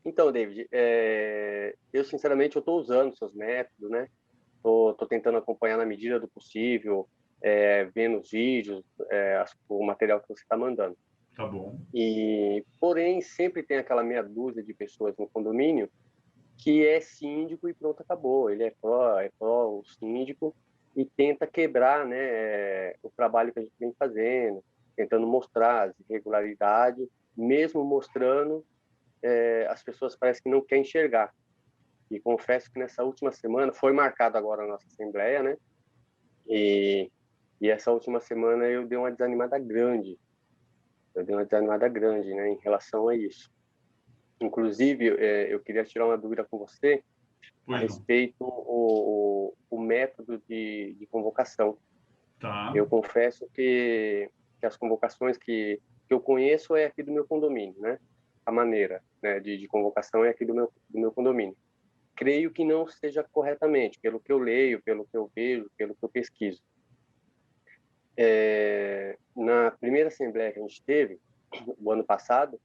Então, David, eu sinceramente eu estou usando seus métodos, né? Tô tentando acompanhar na medida do possível, vendo os vídeos, o material que você está mandando. Tá bom. Porém, sempre tem aquela meia dúzia de pessoas no condomínio que é síndico e pronto, acabou. Ele é pró o síndico e tenta quebrar, né, o trabalho que a gente vem fazendo, tentando mostrar as irregularidades, mesmo mostrando, as pessoas parecem que não querem enxergar. E confesso que nessa última semana foi marcado agora a nossa assembleia, né? E, e essa última semana eu dei uma desanimada grande. Eu dei uma desanimada grande, né, em relação a isso. Inclusive, eu queria tirar uma dúvida com você a Pois não. respeito o método de convocação. Tá. Eu confesso que as convocações que eu conheço é aqui do meu condomínio, né? A maneira, né, de convocação é aqui do meu condomínio. Creio que não seja corretamente, pelo que eu leio, pelo que eu vejo, pelo que eu pesquiso. Na primeira assembleia que a gente teve, o ano passado,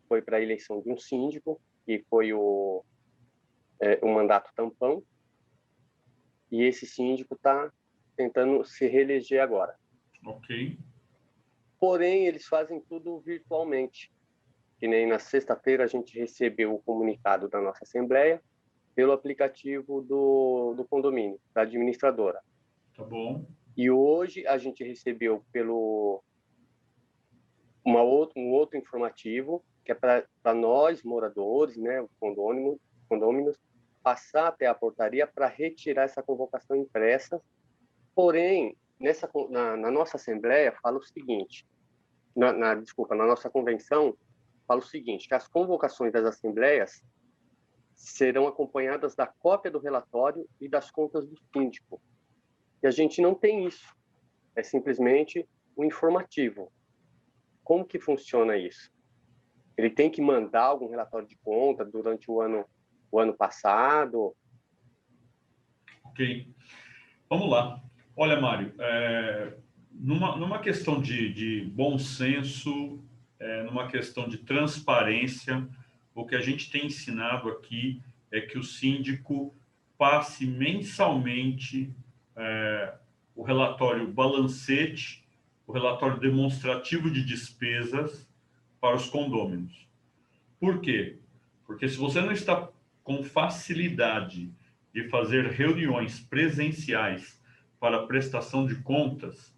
foi para a eleição de um síndico, que foi o mandato tampão, e esse síndico está tentando se reeleger agora. Ok. Porém, eles fazem tudo virtualmente. Que nem na sexta-feira a gente recebeu o comunicado da nossa assembleia pelo aplicativo do condomínio, da administradora. Tá bom. E hoje a gente recebeu pelo um outro informativo, que é para nós, moradores, né, os condôminos, passar até a portaria para retirar essa convocação impressa. Porém, na nossa assembleia fala o seguinte, desculpa, na nossa convenção fala o seguinte, que as convocações das assembleias serão acompanhadas da cópia do relatório e das contas do síndico. E a gente não tem isso. É simplesmente um informativo. Como que funciona isso? Ele tem que mandar algum relatório de conta durante o ano passado? Ok. Vamos lá. Olha, Mário, numa questão de bom senso, numa questão de transparência, o que a gente tem ensinado aqui é que o síndico passe mensalmente o relatório balancete, o relatório demonstrativo de despesas para os condôminos. Por quê? Porque se você não está com facilidade de fazer reuniões presenciais para prestação de contas,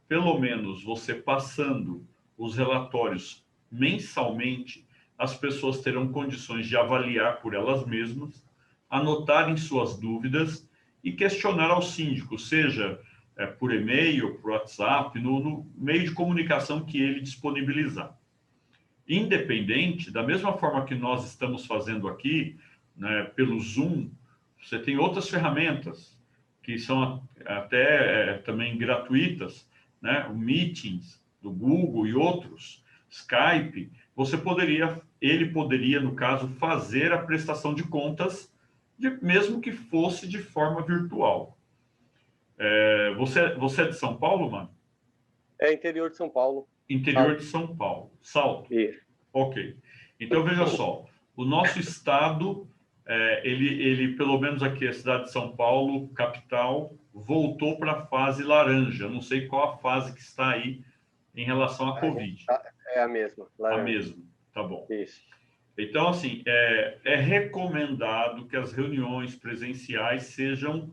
pelo menos você passando os relatórios mensalmente, as pessoas terão condições de avaliar por elas mesmas, anotarem suas dúvidas e questionar ao síndico, seja por e-mail, por WhatsApp, no meio de comunicação que ele disponibilizar. Independente, da mesma forma que nós estamos fazendo aqui, né, pelo Zoom, você tem outras ferramentas que são até também gratuitas, né, o Meetings do Google e outros, Skype, ele poderia, no caso, fazer a prestação de contas, mesmo que fosse de forma virtual. Você é de São Paulo, mano? É interior de São Paulo. Interior de Salto. São Paulo. Salto. Isso. Ok. Então, veja só, o nosso estado, ele, pelo menos aqui, a cidade de São Paulo, capital, voltou para a fase laranja. Não sei qual a fase que está aí em relação à A gente Covid. é a mesma, A laranja. mesma, tá bom. Isso. Então, assim, é recomendado que as reuniões presenciais sejam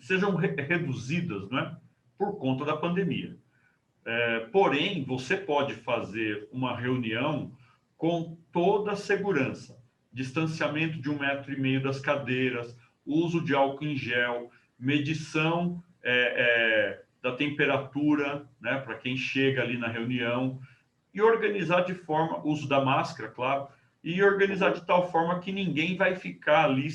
sejam reduzidas, né, por conta da pandemia. Porém, você pode fazer uma reunião com toda a segurança, distanciamento de 1,5 m das cadeiras, uso de álcool em gel, medição da temperatura, né, para quem chega ali na reunião, e organizar de forma, uso da máscara, claro, e organizar de tal forma que ninguém vai ficar ali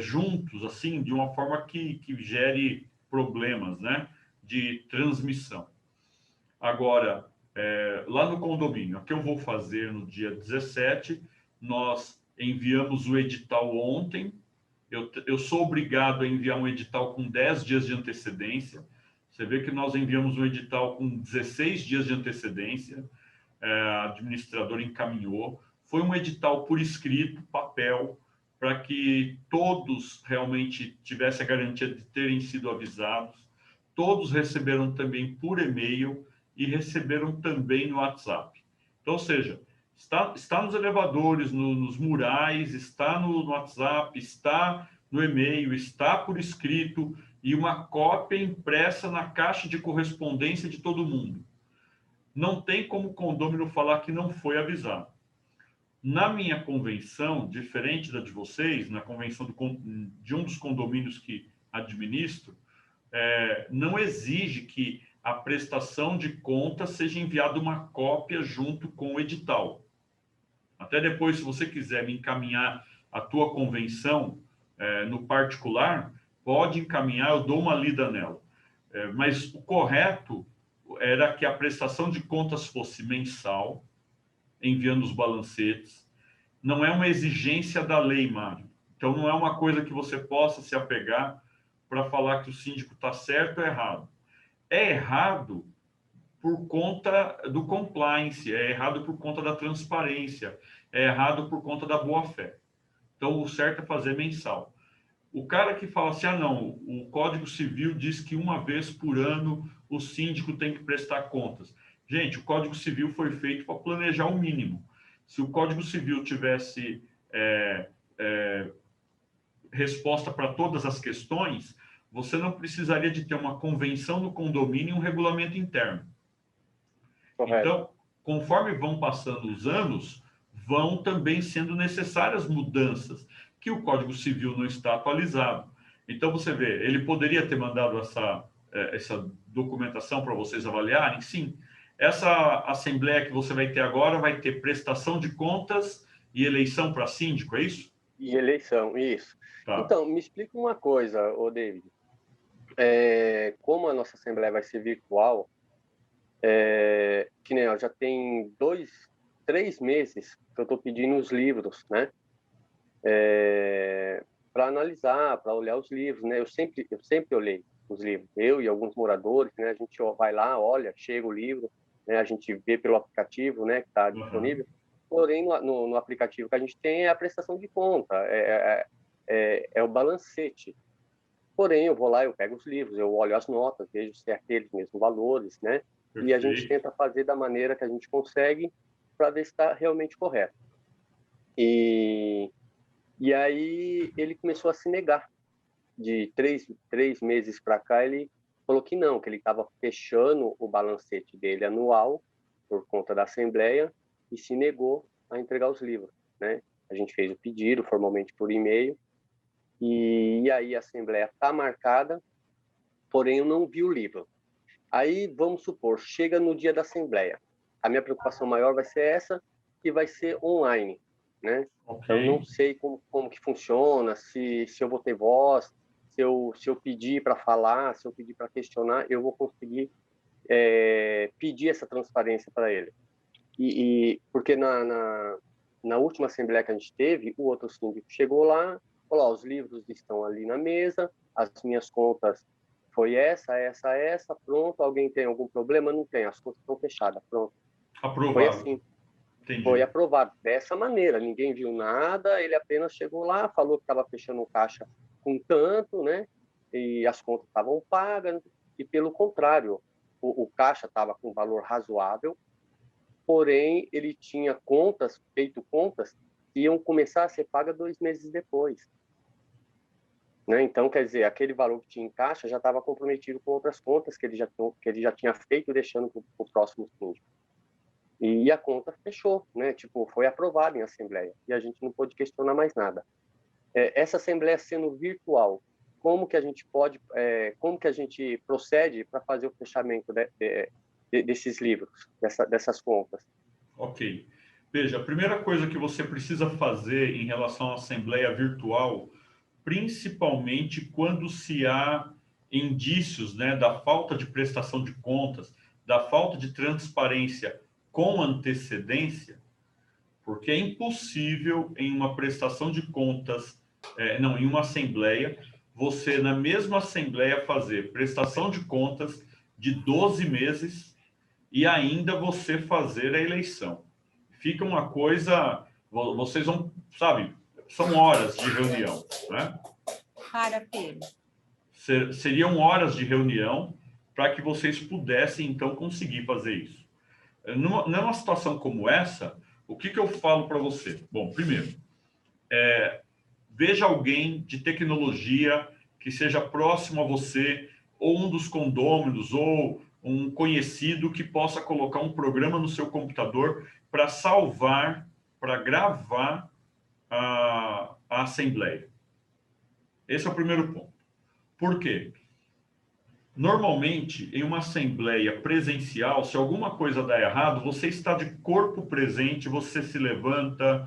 juntos, assim, de uma forma que gere problemas, né, de transmissão. Agora, lá no condomínio, o que eu vou fazer no dia 17, nós enviamos o edital ontem. Eu sou obrigado a enviar um edital com 10 dias de antecedência. Você vê que nós enviamos um edital com 16 dias de antecedência. a administradora encaminhou. Foi um edital por escrito, papel, para que todos realmente tivessem a garantia de terem sido avisados. Todos receberam também por e-mail e receberam também no WhatsApp. Então, ou seja, está nos elevadores, nos murais, está no WhatsApp, está no e-mail, está por escrito e uma cópia impressa na caixa de correspondência de todo mundo. Não tem como o condômino falar que não foi avisado. Na minha convenção, diferente da de vocês, na convenção de um dos condomínios que administro, não exige que a prestação de contas seja enviada uma cópia junto com o edital. Até depois, se você quiser me encaminhar a tua convenção no particular, pode encaminhar, eu dou uma lida nela. Mas o correto era que a prestação de contas fosse mensal, enviando os balancetes. Não é uma exigência da lei, Mário. Então, não é uma coisa que você possa se apegar para falar que o síndico está certo ou errado. É errado por conta do compliance, é errado por conta da transparência, é errado por conta da boa-fé. Então, o certo é fazer mensal. O cara que fala assim, não, o Código Civil diz que uma vez por ano o síndico tem que prestar contas. Gente, o Código Civil foi feito para planejar o mínimo. Se o Código Civil tivesse resposta para todas as questões, você não precisaria de ter uma convenção no condomínio e um regulamento interno. Correto. Então, conforme vão passando os anos, vão também sendo necessárias mudanças, que o Código Civil não está atualizado. Então, você vê, ele poderia ter mandado essa documentação para vocês avaliarem? Sim. Essa assembleia que você vai ter agora vai ter prestação de contas e eleição para síndico, é isso? E eleição, isso. Tá. Então, me explica uma coisa, ô David. Como a nossa assembleia vai ser virtual, que nem já tem 3 meses que eu estou pedindo os livros, né? Para analisar, para olhar os livros, né? Eu sempre olhei os livros. Eu e alguns moradores, né? A gente vai lá, olha, chega o livro, né? A gente vê pelo aplicativo, né? Que está disponível. Porém, no aplicativo que a gente tem é a prestação de conta, é o balancete. Porém, eu vou lá, eu pego os livros, eu olho as notas, vejo se é aqueles mesmos valores, né? Perfeito. E a gente tenta fazer da maneira que a gente consegue para ver se está realmente correto. E aí ele começou a se negar. De 3 meses para cá, ele falou que não, que ele estava fechando o balancete dele anual por conta da Assembleia e se negou a entregar os livros, né? A gente fez o pedido formalmente por e-mail e aí a Assembleia está marcada, porém eu não vi o livro. Aí, vamos supor, chega no dia da Assembleia. A minha preocupação maior vai ser essa, que vai ser online, né? Okay. Eu não sei como que funciona, se eu vou ter voz, se eu pedir para falar, se eu pedir para questionar, eu vou conseguir pedir essa transparência para ele. Porque na última Assembleia que a gente teve, o outro síndico chegou lá, falou, os livros estão ali na mesa, as minhas contas foi essa, pronto, alguém tem algum problema? Não tem, as contas estão fechadas, pronto. Aprovado. Foi assim. Entendi. Foi aprovado dessa maneira, ninguém viu nada, ele apenas chegou lá, falou que estava fechando o caixa com tanto, né? E as contas estavam pagas, e pelo contrário, o caixa estava com valor razoável, porém ele tinha feito contas que iam começar a ser pagas 2 meses depois. Né? Então, quer dizer, aquele valor que tinha em caixa já estava comprometido com outras contas que ele já tinha feito, deixando para o próximo síndico. E a conta fechou, né? Tipo, foi aprovada em assembleia e a gente não pôde questionar mais nada. Essa assembleia sendo virtual, como que a gente procede para fazer o fechamento desses livros, dessas contas? Ok. Veja, a primeira coisa que você precisa fazer em relação à assembleia virtual, principalmente quando se há indícios, né, da falta de prestação de contas, da falta de transparência com antecedência, porque é impossível em uma prestação de contas, em uma assembleia, você na mesma assembleia fazer prestação de contas de 12 meses e ainda você fazer a eleição. Fica uma coisa, vocês vão, sabe, são horas de reunião, né? Para, Pedro. Seriam horas de reunião para que vocês pudessem, então, conseguir fazer isso. Numa situação como essa, o que eu falo para você? Bom, primeiro, veja alguém de tecnologia que seja próximo a você, ou um dos condôminos, ou um conhecido que possa colocar um programa no seu computador para salvar, para gravar a assembleia. Esse é o primeiro ponto. Por quê? Normalmente, em uma assembleia presencial, se alguma coisa dá errado, você está de corpo presente, você se levanta,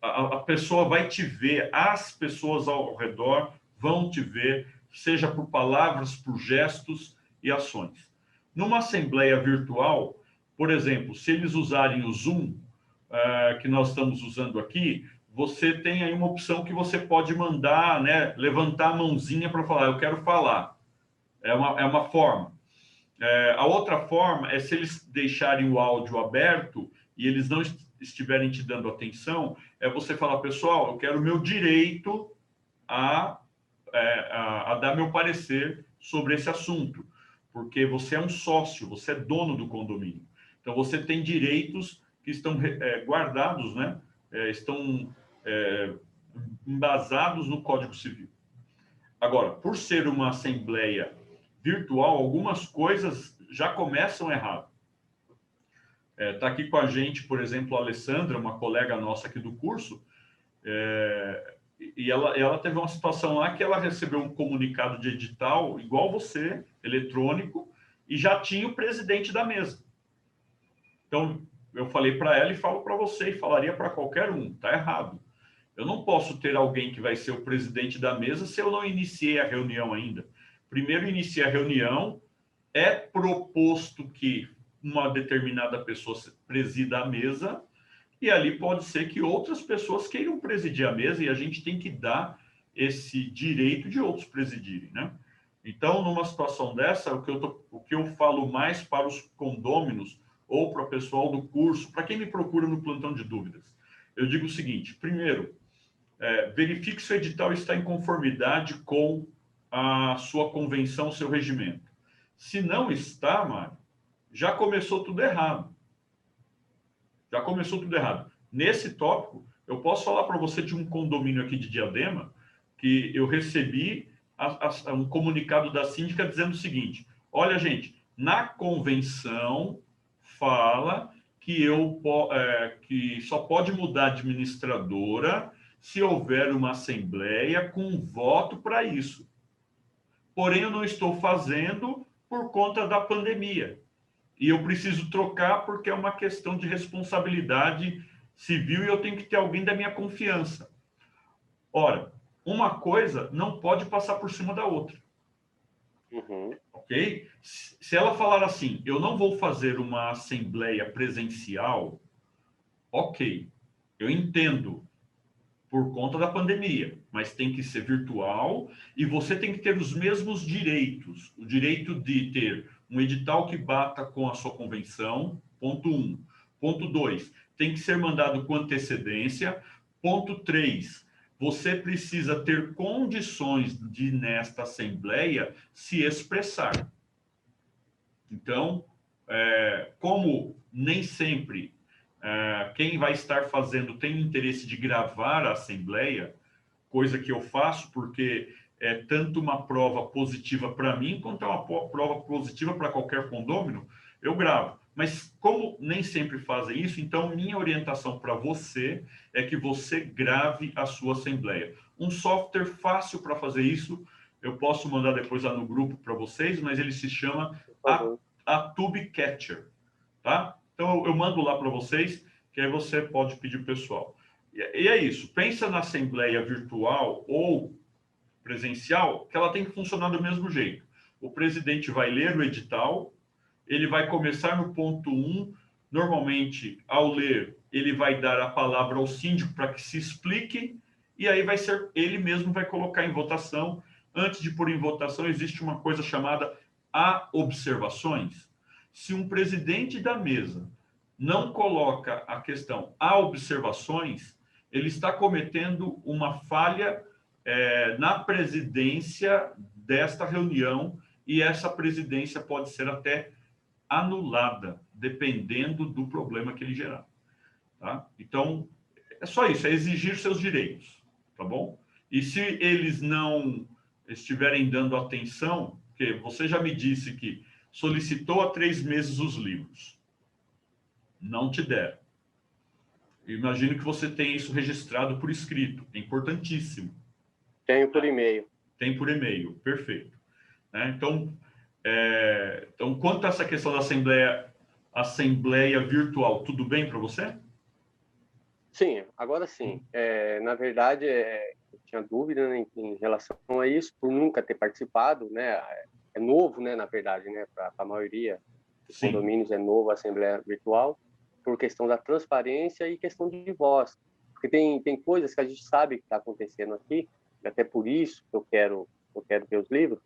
a pessoa vai te ver, as pessoas ao redor vão te ver, seja por palavras, por gestos e ações. Numa assembleia virtual, por exemplo, se eles usarem o Zoom, que nós estamos usando aqui, você tem aí uma opção que você pode mandar, né, levantar a mãozinha para falar, eu quero falar. É uma forma. A outra forma é se eles deixarem o áudio aberto e eles não estiverem te dando atenção, é você falar, pessoal, eu quero o meu direito a dar meu parecer sobre esse assunto, porque você é um sócio, você é dono do condomínio. Então, você tem direitos que estão guardados, né? Estão embasados no Código Civil. Agora, por ser uma assembleia virtual, algumas coisas já começam errado. Está aqui com a gente, por exemplo, a Alessandra, uma colega nossa aqui do curso, e ela teve uma situação lá que ela recebeu um comunicado de edital, igual você, eletrônico, e já tinha o presidente da mesa. Então, eu falei para ela e falo para você, e falaria para qualquer um, está errado. Eu não posso ter alguém que vai ser o presidente da mesa se eu não iniciei a reunião ainda. Primeiro inicia a reunião, é proposto que uma determinada pessoa presida a mesa, e ali pode ser que outras pessoas queiram presidir a mesa, e a gente tem que dar esse direito de outros presidirem, né? Então, numa situação dessa, o que eu falo mais para os condôminos ou para o pessoal do curso, para quem me procura no plantão de dúvidas, eu digo o seguinte: primeiro, verifique se o edital está em conformidade com a sua convenção, seu regimento. Se não está, Mário, já começou tudo errado. Já começou tudo errado. Nesse tópico, eu posso falar para você de um condomínio aqui de Diadema, que eu recebi um comunicado da síndica dizendo o seguinte: olha, gente, na convenção fala que que só pode mudar a administradora se houver uma assembleia com voto para isso. Porém, eu não estou fazendo por conta da pandemia. E eu preciso trocar porque é uma questão de responsabilidade civil e eu tenho que ter alguém da minha confiança. Ora, uma coisa não pode passar por cima da outra. Uhum. Ok? Se ela falar assim, eu não vou fazer uma assembleia presencial, ok, eu entendo, por conta da pandemia, mas tem que ser virtual e você tem que ter os mesmos direitos. O direito de ter um edital que bata com a sua convenção, ponto 1. Ponto 2, tem que ser mandado com antecedência. Ponto 3, você precisa ter condições de, nesta assembleia, se expressar. Então, como nem sempre quem vai estar fazendo tem interesse de gravar a assembleia, coisa que eu faço porque é tanto uma prova positiva para mim quanto é uma prova positiva para qualquer condômino, eu gravo. Mas como nem sempre fazem isso, então minha orientação para você é que você grave a sua assembleia. Um software fácil para fazer isso, eu posso mandar depois lá no grupo para vocês, mas ele se chama Atube Catcher, tá? Então, eu mando lá para vocês, que aí você pode pedir pessoal. E é isso. Pensa na assembleia virtual ou presencial, que ela tem que funcionar do mesmo jeito. O presidente vai ler o edital, ele vai começar no ponto 1. Normalmente, ao ler, ele vai dar a palavra ao síndico para que se explique, e aí ele mesmo vai colocar em votação. Antes de pôr em votação, existe uma coisa chamada observações. se um presidente da mesa não coloca a questão há observações, ele está cometendo uma falha na presidência desta reunião, e essa presidência pode ser até anulada, dependendo do problema que ele gerar. Tá? Então, é só isso, é exigir seus direitos, tá bom? E se eles não estiverem dando atenção, porque você já me disse que solicitou há 3 meses os livros, não te deram. Imagino que você tenha isso registrado por escrito, é importantíssimo. Tenho por e-mail. Tem por e-mail, perfeito. Né? Então, quanto a essa questão da assembleia virtual, tudo bem para você? Sim, agora sim. Na verdade, eu tinha dúvida, né, em relação a isso, por nunca ter participado, né? É novo, né, na verdade, né, para a maioria dos condomínios é novo a assembleia virtual, por questão da transparência e questão de voz. Porque tem coisas que a gente sabe que está acontecendo aqui, e até por isso que eu quero ver os livros,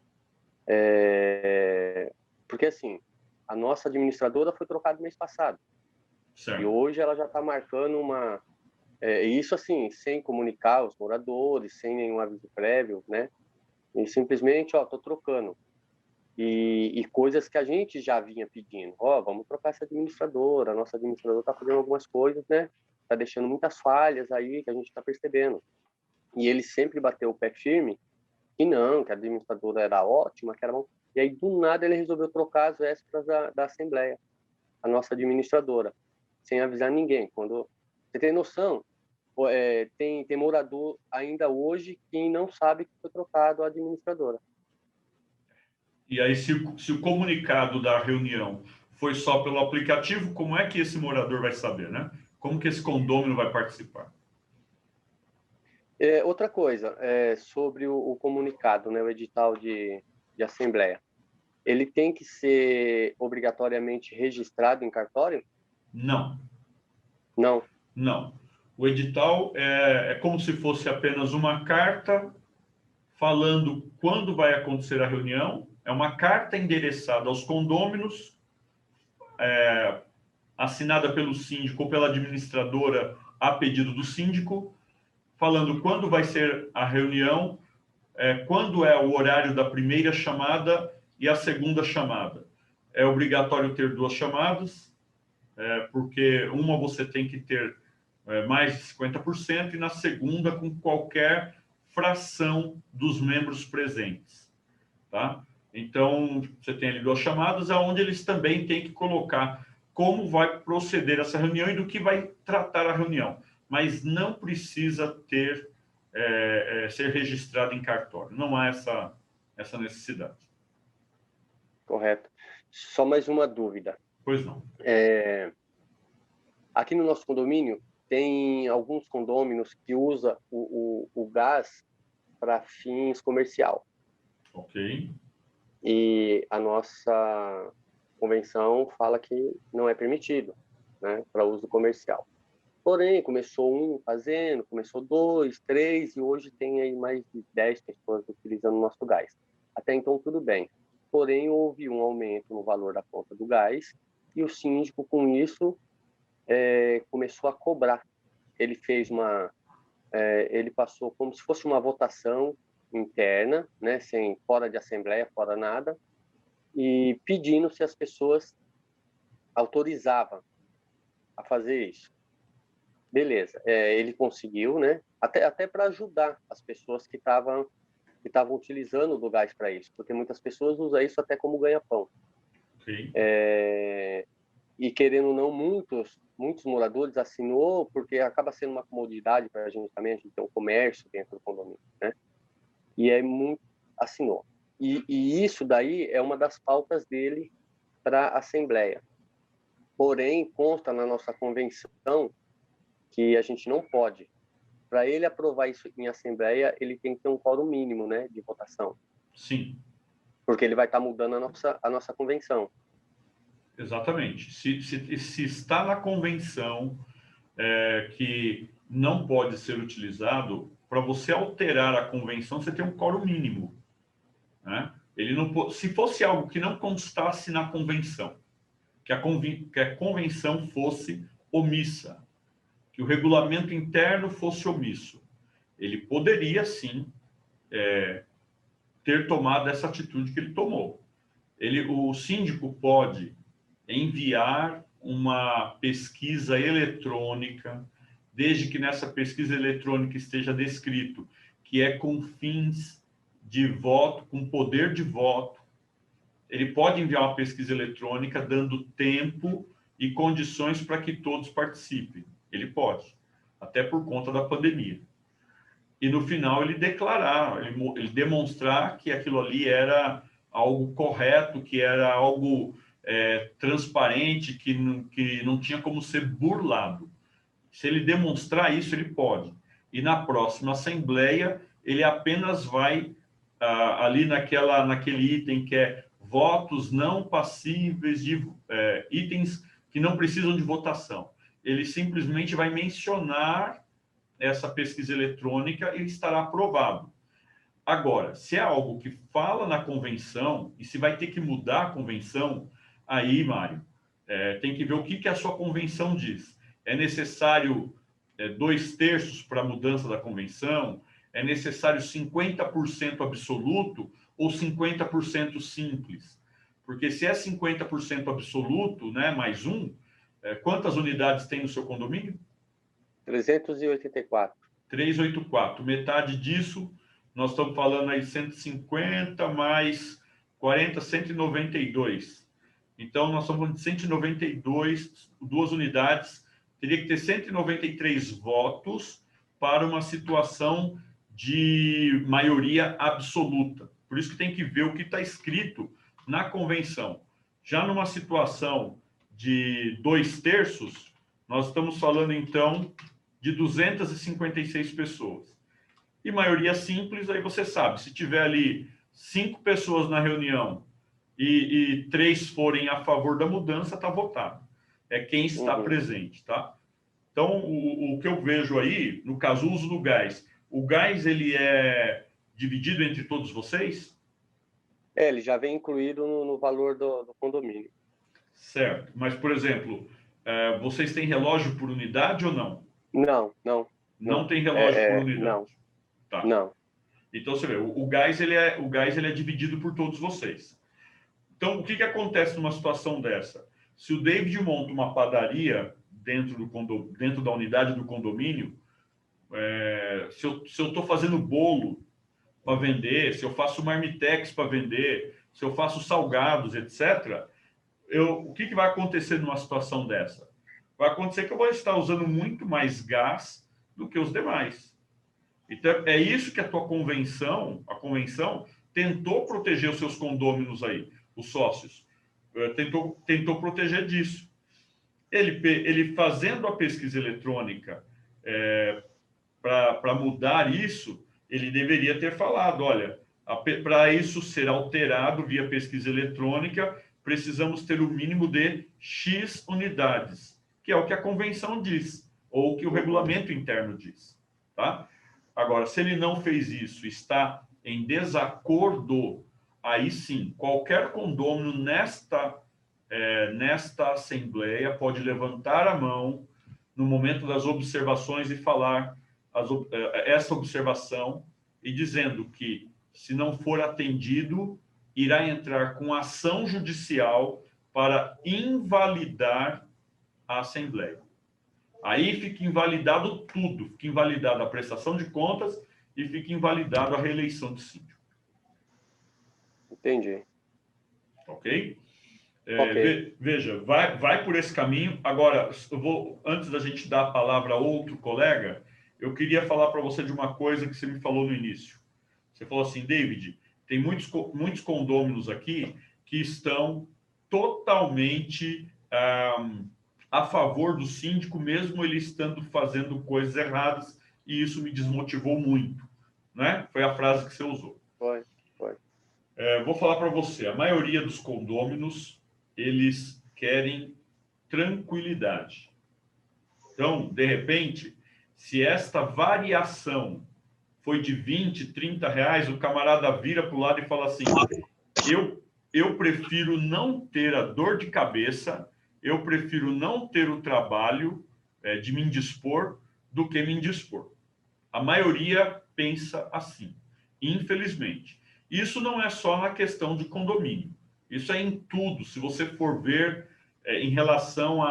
porque assim, a nossa administradora foi trocada mês passado. Certo. E hoje ela já está marcando isso assim, sem comunicar os moradores, sem nenhum aviso prévio, né? E simplesmente, tô trocando. E coisas que a gente já vinha pedindo. Vamos trocar essa administradora, a nossa administradora está fazendo algumas coisas, né? Está deixando muitas falhas aí que a gente está percebendo. E ele sempre bateu o pé firme que não, que a administradora era ótima, que era bom. E aí, do nada, ele resolveu trocar as vésperas da Assembleia, a nossa administradora, sem avisar ninguém. Quando você tem noção, tem morador ainda hoje que não sabe que foi trocado a administradora. E aí, se o comunicado da reunião foi só pelo aplicativo, como é que esse morador vai saber, né? Como que esse condômino vai participar? Outra coisa, sobre o comunicado, né, o edital de assembleia. Ele tem que ser obrigatoriamente registrado em cartório? Não. Não? Não. O edital é como se fosse apenas uma carta falando quando vai acontecer a reunião. É uma carta endereçada aos condôminos, assinada pelo síndico ou pela administradora a pedido do síndico, falando quando vai ser a reunião, quando é o horário da primeira chamada e a segunda chamada. É obrigatório ter 2 chamadas, porque uma você tem que ter mais de 50% e na segunda com qualquer fração dos membros presentes. Tá? Então, você tem ali 2 chamadas, onde eles também têm que colocar como vai proceder essa reunião e do que vai tratar a reunião. Mas não precisa ser registrado em cartório. Não há essa necessidade. Correto. Só mais uma dúvida. Pois não. Aqui no nosso condomínio, tem alguns condôminos que usam o gás para fins comercial. Ok. E a nossa convenção fala que não é permitido, né, para uso comercial. Porém, começou um fazendo, começou 2, 3, e hoje tem aí mais de 10 pessoas utilizando o nosso gás. Até então, tudo bem. Porém, houve um aumento no valor da conta do gás, e o síndico, com isso, começou a cobrar. Ele fez ele passou como se fosse uma votação interna, né, fora de assembleia, fora nada, e pedindo se as pessoas autorizavam a fazer isso. Beleza, ele conseguiu, né, até para ajudar as pessoas que estavam utilizando o gás para isso, porque muitas pessoas usam isso até como ganha-pão. E querendo ou não, muitos moradores assinou, porque acaba sendo uma comodidade para a gente também, a gente tem um comércio dentro do condomínio, né? E assinou. E isso daí é uma das pautas dele para a Assembleia. Porém, consta na nossa convenção que a gente não pode. Para ele aprovar isso em Assembleia, ele tem que ter um quórum mínimo, né, de votação. Sim. Porque ele vai estar mudando a nossa convenção. Exatamente. Se está na convenção que não pode ser utilizado, para você alterar a convenção, você tem um quórum mínimo. Né? Ele não, se fosse algo que não constasse na convenção, que a convenção fosse omissa, que o regulamento interno fosse omisso. Ele poderia, sim, ter tomado essa atitude que ele tomou. O síndico pode enviar uma pesquisa eletrônica, desde que nessa pesquisa eletrônica esteja descrito que é com fins de voto, com poder de voto. Ele pode enviar uma pesquisa eletrônica dando tempo e condições para que todos participem. Ele pode, até por conta da pandemia. E no final ele declarar, ele demonstrar que aquilo ali era algo correto, que era algo transparente, que não tinha como ser burlado. Se ele demonstrar isso, ele pode. E na próxima assembleia, ele apenas vai ali naquele item que é votos não passíveis de itens que não precisam de votação. Ele simplesmente vai mencionar essa pesquisa eletrônica e estará aprovado. Agora, se é algo que fala na convenção, e se vai ter que mudar a convenção, aí, Mário, tem que ver o que a sua convenção diz. É necessário 2/3 para a mudança da convenção? É necessário 50% absoluto ou 50% simples? Porque se é 50% absoluto, né, mais um, quantas unidades tem no seu condomínio? 384. 384. Metade disso, nós estamos falando aí 150 mais 40, 192. Então, nós estamos falando de 192, 2 unidades. Teria que ter 193 votos para uma situação de maioria absoluta. Por isso que tem que ver o que está escrito na convenção. Já numa situação de 2/3, nós estamos falando, então, de 256 pessoas. E maioria simples, aí você sabe, se tiver ali 5 pessoas na reunião e 3 forem a favor da mudança, está votado. É quem está presente, tá? Então, o que eu vejo aí, no caso, o uso do gás. O gás, ele é dividido entre todos vocês? Ele já vem incluído no valor do condomínio. Certo. Mas, por exemplo, vocês têm relógio por unidade ou não? Não. Não tem relógio por unidade? Não. Tá. Não. Então, você vê, o gás ele é dividido por todos vocês. Então, o que acontece numa situação dessa? Se o David monta uma padaria dentro da unidade do condomínio, se eu estou fazendo bolo para vender, se eu faço marmitex para vender, se eu faço salgados, etc., o que vai acontecer numa situação dessa? Vai acontecer que eu vou estar usando muito mais gás do que os demais. Então, é isso que a convenção tentou proteger os seus condôminos aí, os sócios. Tentou proteger disso. Ele fazendo a pesquisa eletrônica para mudar isso, ele deveria ter falado, olha, para isso ser alterado via pesquisa eletrônica, precisamos ter o mínimo de X unidades, que é o que a convenção diz, ou o que o regulamento interno diz, tá? Agora, se ele não fez isso, está em desacordo, aí sim, qualquer condômino nesta assembleia pode levantar a mão no momento das observações e falar essa observação e dizendo que, se não for atendido, irá entrar com ação judicial para invalidar a assembleia. Aí fica invalidado tudo, fica invalidada a prestação de contas e fica invalidado a reeleição de síndico. Entendi. Ok? Ok. Veja, vai por esse caminho. Agora, antes da gente dar a palavra a outro colega, eu queria falar para você de uma coisa que você me falou no início. Você falou assim, David, tem muitos condôminos aqui que estão totalmente a favor do síndico, mesmo ele estando fazendo coisas erradas, e isso me desmotivou muito, né? Foi a frase que você usou. Foi. Vou falar para você, a maioria dos condôminos, eles querem tranquilidade. Então, de repente, se esta variação foi de 20, 30 reais, o camarada vira para o lado e fala assim, eu prefiro não ter a dor de cabeça eu prefiro não ter o trabalho de me indispor do que me indispor. A maioria pensa assim, infelizmente. Isso não é só na questão de condomínio. Isso é em tudo. Se você for ver em relação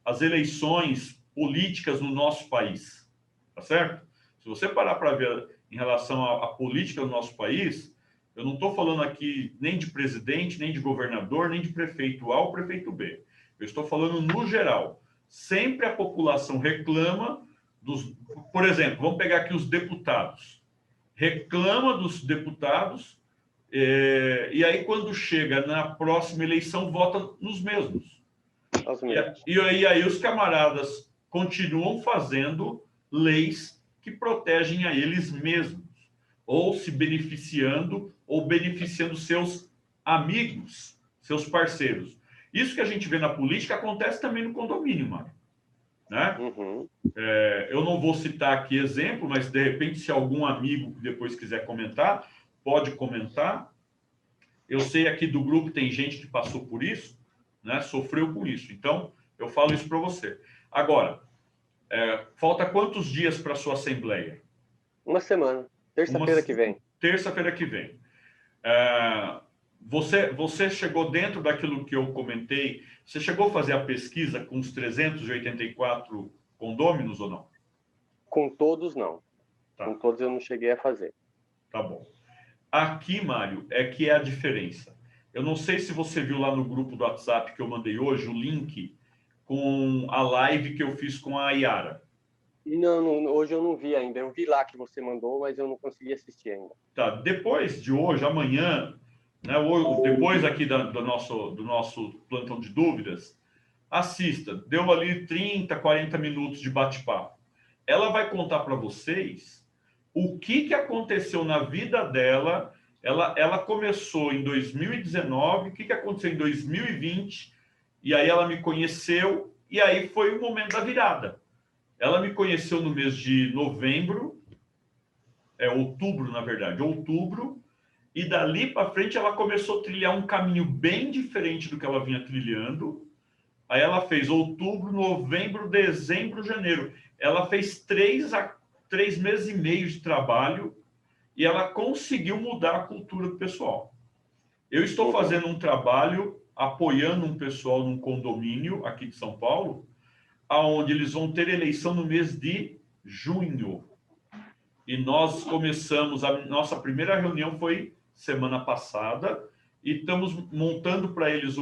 às eleições políticas no nosso país, tá certo? Se você parar para ver em relação à política do nosso país, eu não estou falando aqui nem de presidente, nem de governador, nem de prefeito A ou prefeito B. Eu estou falando no geral. Sempre a população reclama dos... Por exemplo, vamos pegar aqui os deputados. Reclama dos deputados e aí, quando chega na próxima eleição, vota nos mesmos. E aí os camaradas continuam fazendo leis que protegem a eles mesmos, ou se beneficiando, ou beneficiando seus amigos, seus parceiros. Isso que a gente vê na política acontece também no condomínio, Mário. Né? Uhum. Eu não vou citar aqui exemplo, mas de repente, se algum amigo depois quiser comentar, pode comentar. Eu sei aqui do grupo tem gente que passou por isso, né? Sofreu com isso. Então, eu falo isso para você. Agora, falta quantos dias para a sua assembleia? Uma semana. Terça-feira que vem. Terça-feira que vem. Você chegou dentro daquilo que eu comentei? Você chegou a fazer a pesquisa com os 384 condôminos ou não? Com todos, não. Tá. Com todos eu não cheguei a fazer. Tá bom. Aqui, Mário, é que é a diferença. Eu não sei se você viu lá no grupo do WhatsApp que eu mandei hoje o link com a live que eu fiz com a Yara. Não, hoje eu não vi ainda. Eu vi lá que você mandou, mas eu não consegui assistir ainda. Tá, depois de hoje, amanhã, né, depois aqui do nosso plantão de dúvidas, assista. Deu ali 30, 40 minutos de bate-papo. Ela vai contar para vocês o que aconteceu na vida dela. Ela começou em 2019, o que aconteceu em 2020, e aí ela me conheceu, e aí foi o momento da virada. Ela me conheceu no mês de novembro, outubro, na verdade, outubro, e dali para frente ela começou a trilhar um caminho bem diferente do que ela vinha trilhando. Aí ela fez outubro, novembro, dezembro, janeiro. Ela fez 3 meses e meio de trabalho e ela conseguiu mudar a cultura do pessoal. Eu estou fazendo um trabalho apoiando um pessoal num condomínio aqui de São Paulo, aonde eles vão ter eleição no mês de junho. E nós começamos, a nossa primeira reunião foi semana passada, e estamos montando para eles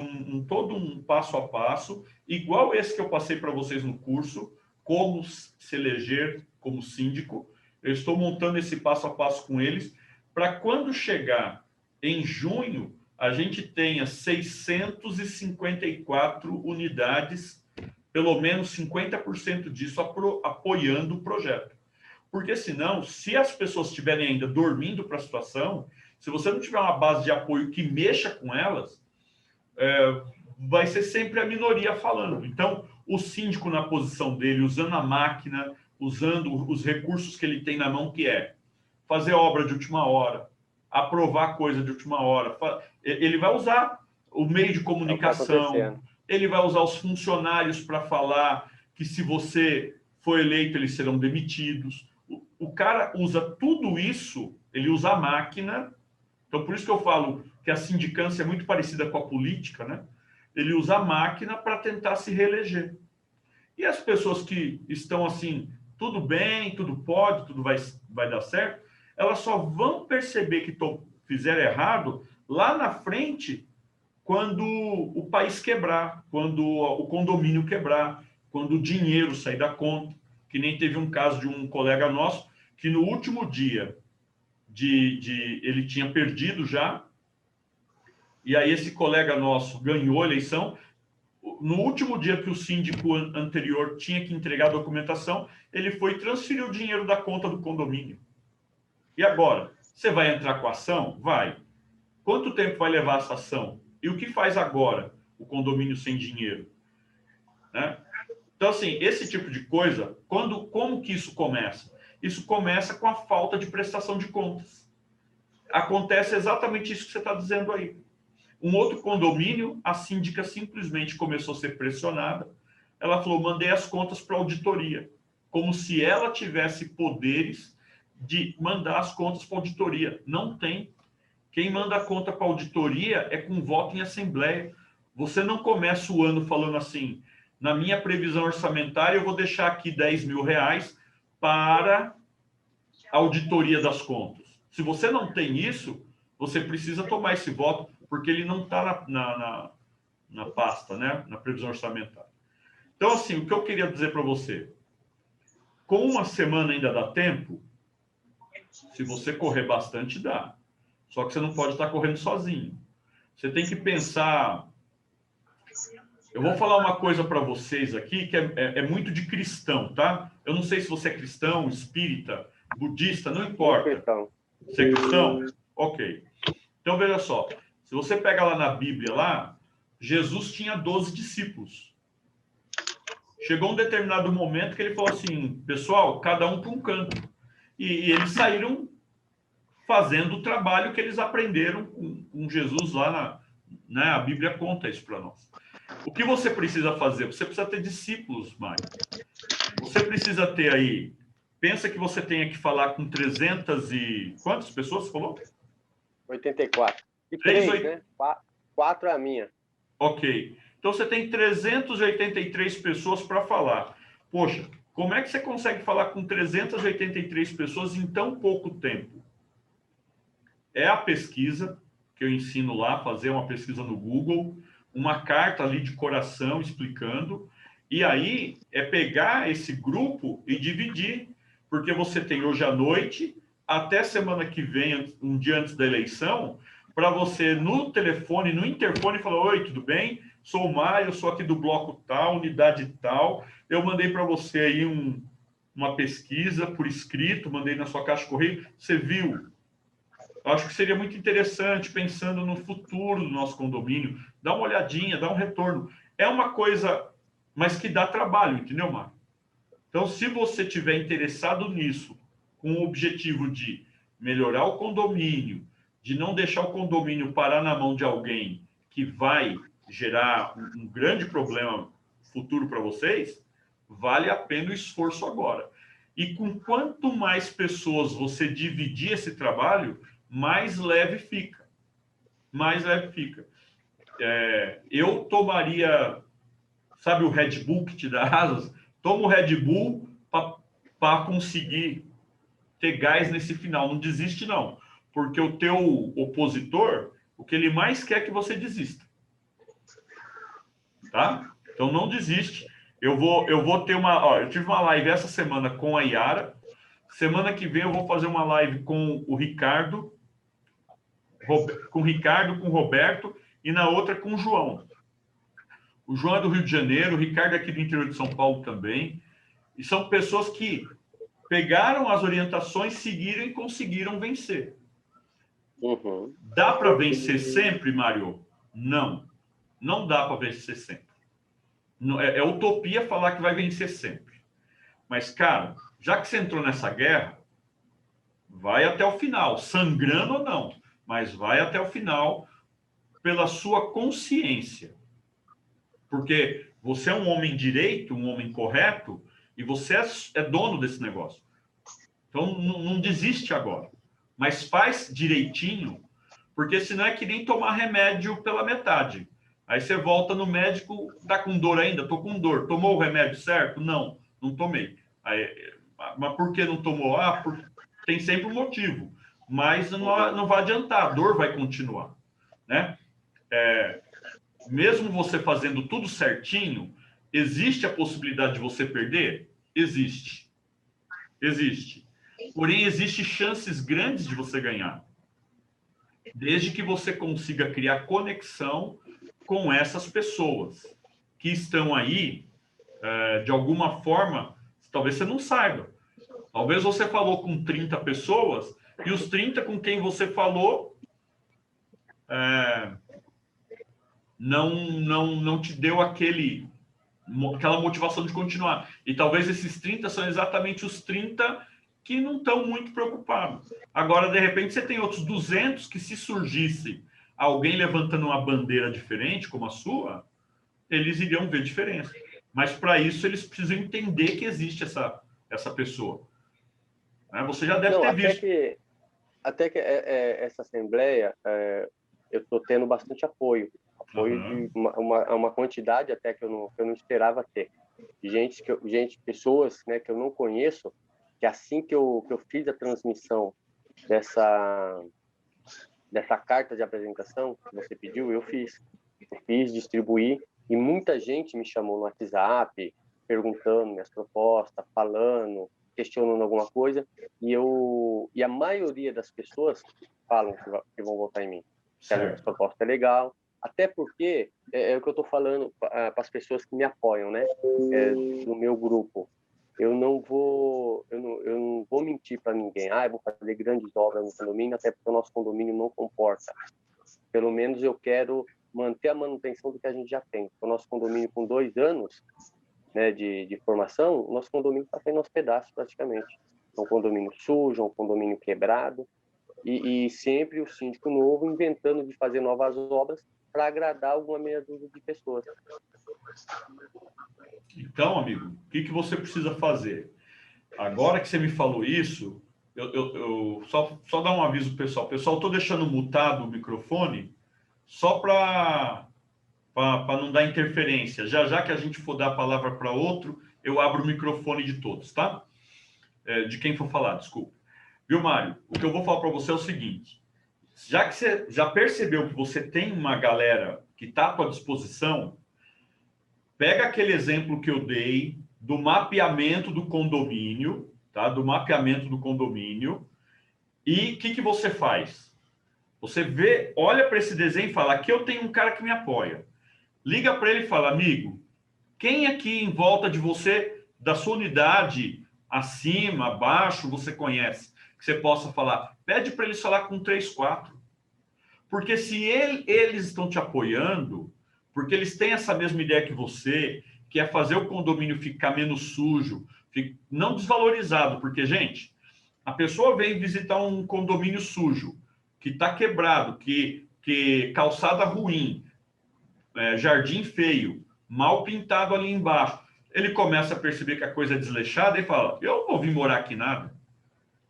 todo um passo a passo, igual esse que eu passei para vocês no curso, como se eleger como síndico. Eu estou montando esse passo a passo com eles, para quando chegar em junho, a gente tenha 654 unidades, pelo menos 50% disso apoiando o projeto. Porque senão, se as pessoas estiverem ainda dormindo para a situação, se você não tiver uma base de apoio que mexa com elas, vai ser sempre a minoria falando. Então, o síndico na posição dele, usando a máquina, usando os recursos que ele tem na mão, que é fazer obra de última hora, aprovar coisa de última hora, ele vai usar o meio de comunicação, ele vai usar os funcionários para falar que se você for eleito, eles serão demitidos. O cara usa tudo isso, ele usa a máquina. Então, por isso que eu falo que a sindicância é muito parecida com a política, né? Ele usa a máquina para tentar se reeleger. E as pessoas que estão assim, tudo bem, tudo pode, tudo vai dar certo, elas só vão perceber que fizeram errado lá na frente, quando o país quebrar, quando o condomínio quebrar, quando o dinheiro sair da conta. Que nem teve um caso de um colega nosso que no último dia ele tinha perdido já, e aí esse colega nosso ganhou a eleição. No último dia que o síndico anterior tinha que entregar a documentação, ele foi transferir o dinheiro da conta do condomínio. E agora? Você vai entrar com a ação? Vai. Quanto tempo vai levar essa ação? E o que faz agora o condomínio sem dinheiro? Né? Então, assim, esse tipo de coisa, como que isso começa? Isso começa com a falta de prestação de contas. Acontece exatamente isso que você está dizendo aí. Um outro condomínio, a síndica simplesmente começou a ser pressionada. Ela falou, mandei as contas para a auditoria, como se ela tivesse poderes de mandar as contas para a auditoria. Não tem. Quem manda a conta para a auditoria é com voto em assembleia. Você não começa o ano falando assim, na minha previsão orçamentária eu vou deixar aqui 10 mil reais para a auditoria das contas. Se você não tem isso, você precisa tomar esse voto, porque ele não está na pasta, né? Na previsão orçamentária. Então, assim, o que eu queria dizer para você, com uma semana ainda dá tempo, se você correr bastante, dá. Só que você não pode estar correndo sozinho. Você tem que pensar... Eu vou falar uma coisa para vocês aqui, que é muito de cristão, tá? Eu não sei se você é cristão, espírita, budista, não importa. Você é cristão? Ok. Então, veja só. Se você pega lá na Bíblia, lá, Jesus tinha 12 discípulos. Chegou um determinado momento que ele falou assim, pessoal, cada um para um canto. E eles saíram fazendo o trabalho que eles aprenderam com Jesus lá né? A Bíblia conta isso para nós. O que você precisa fazer? Você precisa ter discípulos, Mário. Você precisa ter aí... Pensa que você tenha que falar com 300 e... Quantas pessoas você falou? 84. E 3, né? 4 é a minha. Ok. Então, você tem 383 pessoas para falar. Poxa, como é que você consegue falar com 383 pessoas em tão pouco tempo? É a pesquisa que eu ensino lá, fazer uma pesquisa no Google, uma carta ali de coração explicando, e aí é pegar esse grupo e dividir, porque você tem hoje à noite, até semana que vem, um dia antes da eleição, para você no telefone, no interfone, falar, oi, tudo bem? Sou o Mário, sou aqui do bloco tal, unidade tal, eu mandei para você aí uma pesquisa por escrito, mandei na sua caixa de correio, você viu? Eu acho que seria muito interessante, pensando no futuro do nosso condomínio, dar uma olhadinha, dar um retorno. É uma coisa, mas que dá trabalho, entendeu, Mário? Então, se você estiver interessado nisso, com o objetivo de melhorar o condomínio, de não deixar o condomínio parar na mão de alguém que vai gerar um grande problema futuro para vocês, vale a pena o esforço agora. E com quanto mais pessoas você dividir esse trabalho, mais leve fica. Mais leve fica. Eu tomaria, sabe o Red Bull que te dá asas? Toma o Red Bull para conseguir ter gás nesse final. Não desiste, não. Porque o teu opositor, o que ele mais quer é que você desista. Tá? Então, não desiste. Eu vou ter eu tive uma live essa semana com a Yara. Semana que vem eu vou fazer uma live com o Ricardo, com o Roberto, e na outra com o João. O João é do Rio de Janeiro, o Ricardo é aqui do interior de São Paulo também. E são pessoas que pegaram as orientações, seguiram e conseguiram vencer. Uhum. Dá para vencer sempre, Mário? Não. Não dá para vencer sempre. É utopia falar que vai vencer sempre. Mas, cara, já que você entrou nessa guerra, vai até o final, sangrando ou não, mas vai até o final pela sua consciência. Porque você é um homem direito, um homem correto, e você é dono desse negócio. Então, não desiste agora. Mas faz direitinho, porque senão é que nem tomar remédio pela metade. Aí você volta no médico, tá com dor ainda? Tô com dor. Tomou o remédio certo? Não, não tomei. Aí, mas por que não tomou? Tem sempre um motivo. Mas não vai adiantar, a dor vai continuar. Né? Mesmo você fazendo tudo certinho, existe a possibilidade de você perder? Existe. Existe. Porém, existem chances grandes de você ganhar. Desde que você consiga criar conexão com essas pessoas que estão aí, de alguma forma, talvez você não saiba. Talvez você falou com 30 pessoas e os 30 com quem você falou não te deu aquela motivação de continuar. E talvez esses 30 são exatamente os 30 que não estão muito preocupados. Agora, de repente, você tem outros 200 que, se surgisse alguém levantando uma bandeira diferente, como a sua, eles iriam ver diferença. Mas, para isso, eles precisam entender que existe essa pessoa. Né? Você já deve Não, ter visto. até que essa assembleia, eu estou tendo bastante apoio de uma quantidade até que eu não esperava ter. Pessoas, né, que eu não conheço, que assim que eu fiz a transmissão dessa carta de apresentação que você pediu, eu fiz, distribuí, e muita gente me chamou no WhatsApp, perguntando minhas propostas, falando, questionando alguma coisa, e a maioria das pessoas falam que vão votar em mim. Que a proposta é legal, até porque é o que eu estou falando para as pessoas que me apoiam, né? No meu grupo. Eu não vou mentir para ninguém. Eu vou fazer grandes obras no condomínio, até porque o nosso condomínio não comporta. Pelo menos eu quero manter a manutenção do que a gente já tem. O nosso condomínio, com 2 anos, né, de formação, o nosso condomínio está saindo aos pedaços praticamente. É um condomínio sujo, um condomínio quebrado, e sempre o síndico novo inventando de fazer novas obras para agradar alguma meia dúzia de pessoas. Então, amigo, o que você precisa fazer? Agora que você me falou isso, eu só dar um aviso pessoal. Pessoal, estou deixando mutado o microfone só para não dar interferência. Já que a gente for dar a palavra para outro, eu abro o microfone de todos, tá? De quem for falar, desculpa. Viu, Mário? O que eu vou falar para você é o seguinte. Já que você já percebeu que você tem uma galera que está à tua disposição, pega aquele exemplo que eu dei do mapeamento do condomínio, tá? Do mapeamento do condomínio. E o que você faz? Você vê, olha para esse desenho e fala, aqui eu tenho um cara que me apoia. Liga para ele e fala, amigo, quem aqui em volta de você, da sua unidade, acima, abaixo, você conhece? Que você possa falar. Pede para eles falar com 3, 4. Porque se eles estão te apoiando, porque eles têm essa mesma ideia que você, que é fazer o condomínio ficar menos sujo, não desvalorizado, porque, gente, a pessoa vem visitar um condomínio sujo, que está quebrado, que calçada ruim, jardim feio, mal pintado ali embaixo. Ele começa a perceber que a coisa é desleixada e fala, eu não vou vir morar aqui nada.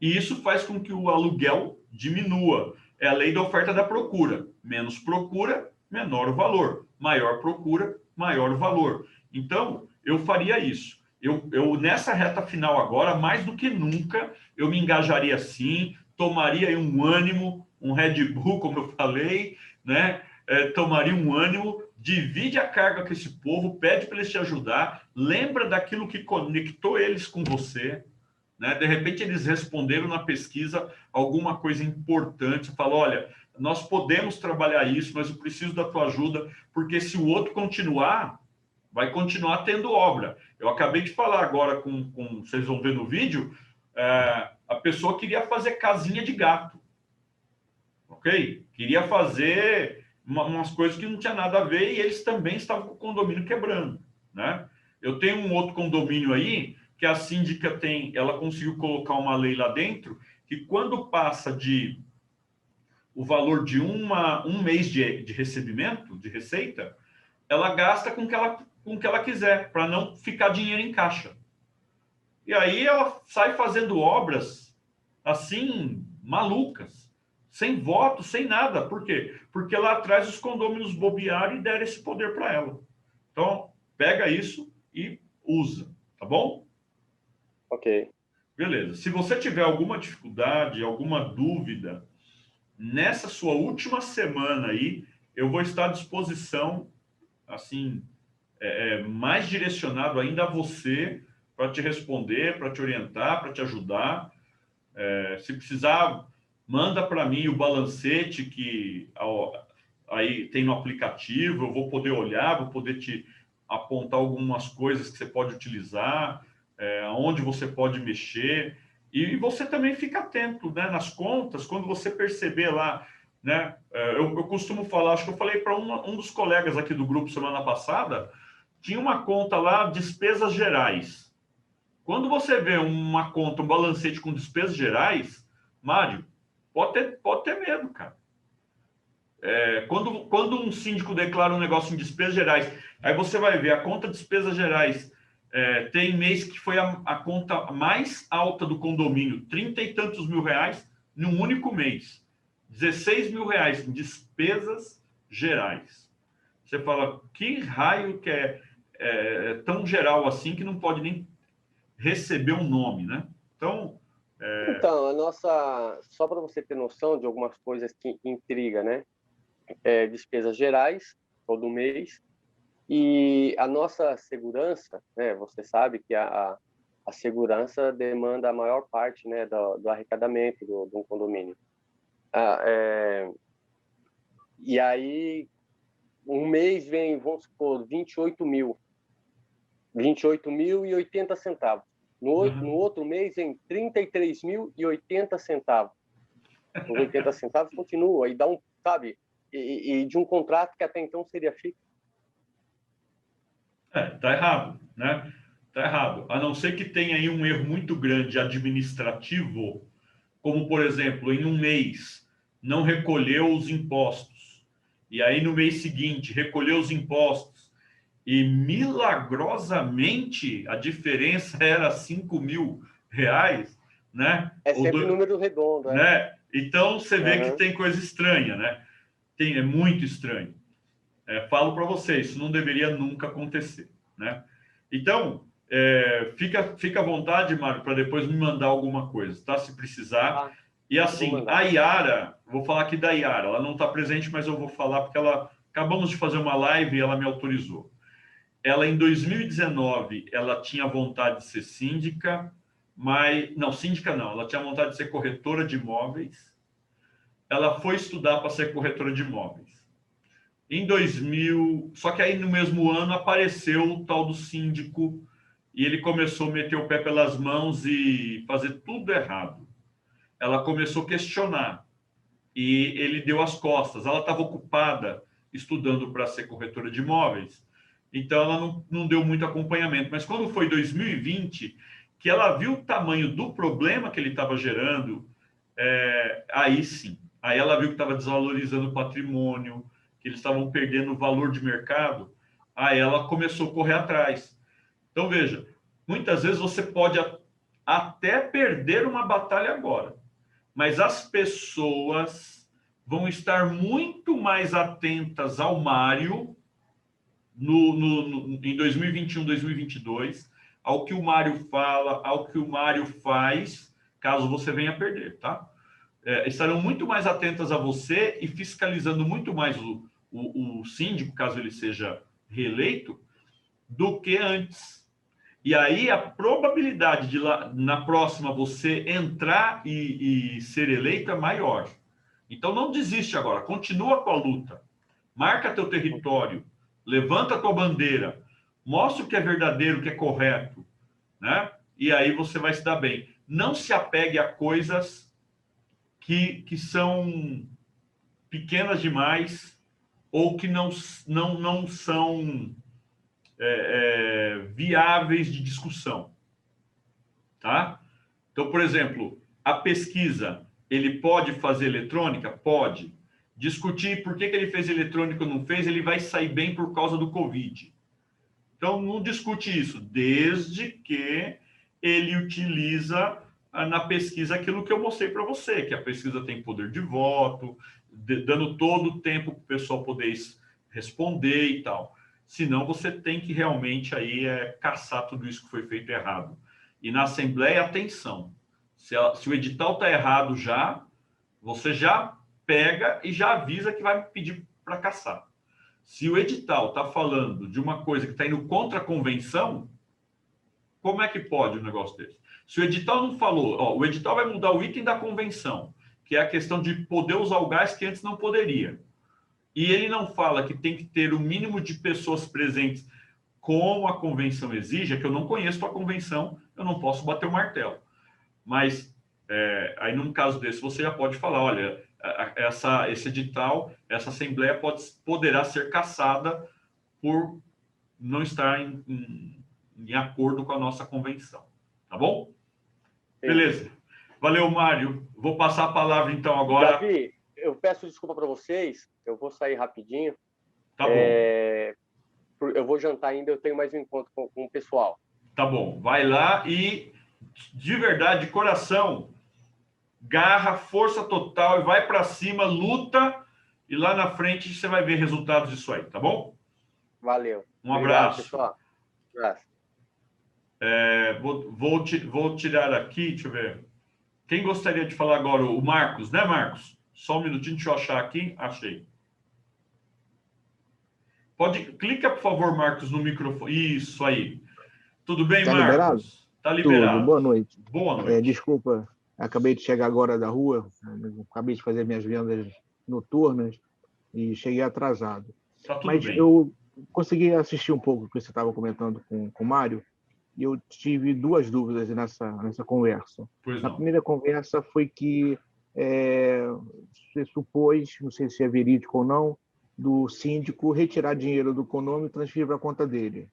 E isso faz com que o aluguel diminua. É a lei da oferta e da procura. Menos procura, menor o valor. Maior procura, maior o valor. Então, eu faria isso. Eu nessa reta final agora, mais do que nunca, eu me engajaria sim, tomaria um ânimo, um Red Bull, como eu falei, né? Tomaria um ânimo, divide a carga com esse povo, pede para eles te ajudar, lembra daquilo que conectou eles com você, né? De repente eles responderam na pesquisa alguma coisa importante, falou, olha, nós podemos trabalhar isso, mas eu preciso da tua ajuda, porque se o outro continuar, vai continuar tendo obra. Eu acabei de falar agora, vocês vão ver no vídeo, a pessoa queria fazer casinha de gato, ok? Queria fazer umas coisas que não tinha nada a ver e eles também estavam com o condomínio quebrando, né? Eu tenho um outro condomínio aí que a síndica ela conseguiu colocar uma lei lá dentro que quando passa o valor de um mês de recebimento, de receita, ela gasta com o que ela quiser, para não ficar dinheiro em caixa. E aí ela sai fazendo obras assim, malucas, sem voto, sem nada. Por quê? Porque lá atrás os condôminos bobearam e deram esse poder para ela. Então, pega isso e usa, tá bom? Ok. Beleza. Se você tiver alguma dificuldade, alguma dúvida, nessa sua última semana aí, eu vou estar à disposição, assim, mais direcionado ainda a você, para te responder, para te orientar, para te ajudar. Se precisar, manda para mim o balancete que aí tem no aplicativo, eu vou poder olhar, vou poder te apontar algumas coisas que você pode utilizar, onde você pode mexer. E você também fica atento, né, nas contas, quando você perceber lá, né? Eu costumo falar, acho que eu falei para um dos colegas aqui do grupo semana passada, tinha uma conta lá, despesas gerais. Quando você vê uma conta, um balancete com despesas gerais, Mário, pode ter medo, cara. Quando um síndico declara um negócio em despesas gerais, aí você vai ver a conta de despesas gerais, tem mês que foi a conta mais alta do condomínio, 30 e tantos mil reais num único mês. 16 mil reais em despesas gerais. Você fala, que raio que é tão geral assim que não pode nem receber um nome, né? Então, só para você ter noção de algumas coisas que intriga, né? Despesas gerais, todo mês, e a nossa segurança, né? Você sabe que a segurança demanda a maior parte, né, do arrecadamento de um condomínio. E aí, um mês vem, vamos supor, 28.080 centavos. No outro mês vem 33.080 centavos. Os 80 centavos continua e dá sabe, e de um contrato que até então seria fixo. Tá errado, né? Tá errado. A não ser que tenha aí um erro muito grande administrativo, como, por exemplo, em um mês não recolheu os impostos, e aí no mês seguinte recolheu os impostos, e milagrosamente a diferença era 5 mil reais, né? É sempre número redondo, né? Então você vê que tem coisa estranha, né? É muito estranho. Falo para vocês, isso não deveria nunca acontecer, né? Então, fica à vontade, Mário, para depois me mandar alguma coisa, tá? Se precisar. E assim, a Yara, vou falar aqui da Yara, ela não está presente, mas eu vou falar porque acabamos de fazer uma live e ela me autorizou. Ela, em 2019, ela tinha vontade de ser síndica, mas... Não, síndica não, ela tinha vontade de ser corretora de imóveis. Ela foi estudar para ser corretora de imóveis. Em 2000, só que aí no mesmo ano apareceu o tal do síndico e ele começou a meter o pé pelas mãos e fazer tudo errado. Ela começou a questionar e ele deu as costas. Ela estava ocupada estudando para ser corretora de imóveis, então ela não deu muito acompanhamento. Mas quando foi 2020, que ela viu o tamanho do problema que ele estava gerando, aí sim. Aí ela viu que estava desvalorizando o patrimônio, que eles estavam perdendo o valor de mercado, aí ela começou a correr atrás. Então, veja, muitas vezes você pode até perder uma batalha agora, mas as pessoas vão estar muito mais atentas ao Mário em 2021, 2022, ao que o Mário fala, ao que o Mário faz, caso você venha perder, tá? Estarão muito mais atentas a você e fiscalizando muito mais o síndico, caso ele seja reeleito, do que antes. E aí a probabilidade de na próxima você entrar e ser eleito é maior. Então não desiste agora, continua com a luta. Marca teu território, levanta tua bandeira, mostra o que é verdadeiro, o que é correto, né? E aí você vai se dar bem. Não se apegue a coisas que são pequenas demais ou que não são viáveis de discussão, tá? Então, por exemplo, a pesquisa, ele pode fazer eletrônica? Pode. Discutir por que ele fez eletrônica ou não fez, ele vai sair bem por causa do Covid. Então, não discute isso, desde que ele utiliza na pesquisa aquilo que eu mostrei para você, que a pesquisa tem poder de voto, dando todo o tempo para o pessoal poder responder e tal. Senão você tem que realmente aí caçar tudo isso que foi feito errado. E na Assembleia, atenção, se o edital está errado você já pega e já avisa que vai pedir para caçar. Se o edital está falando de uma coisa que está indo contra a convenção, como é que pode um negócio desse? Se o edital não falou, o edital vai mudar o item da convenção, que é a questão de poder usar o gás que antes não poderia. E ele não fala que tem que ter o mínimo de pessoas presentes como a convenção exige, que eu não conheço a convenção, eu não posso bater o martelo. Mas aí num caso desse você já pode falar, olha, esse edital, essa assembleia poderá ser cassada por não estar em acordo com a nossa convenção. Tá bom? Sim. Beleza. Valeu, Mário. Vou passar a palavra, então, agora. Davi, eu peço desculpa para vocês, eu vou sair rapidinho. Tá bom. Eu vou jantar ainda, eu tenho mais um encontro com o pessoal. Tá bom, vai lá e, de verdade, de coração, garra, força total e vai para cima, luta e lá na frente você vai ver resultados disso aí, tá bom? Valeu. Um Obrigado, abraço. pessoal. Um abraço. Vou tirar aqui, deixa eu ver. Quem gostaria de falar agora? O Marcos, né, Marcos? Só um minutinho, deixa eu achar aqui. Achei. Clica, por favor, Marcos, no microfone. Isso aí. Tudo bem, Tá Marcos? liberado? Tá liberado. Tudo, boa noite. Boa noite. Desculpa, acabei de chegar agora da rua, acabei de fazer minhas vendas noturnas e cheguei atrasado. Tá tudo Mas bem. eu consegui assistir um pouco o que você estava comentando com o Mário e eu tive duas dúvidas nessa conversa. Pois Na não. primeira conversa foi que você supôs, não sei se é verídico ou não, do síndico retirar dinheiro do condomínio e transferir para a conta dele.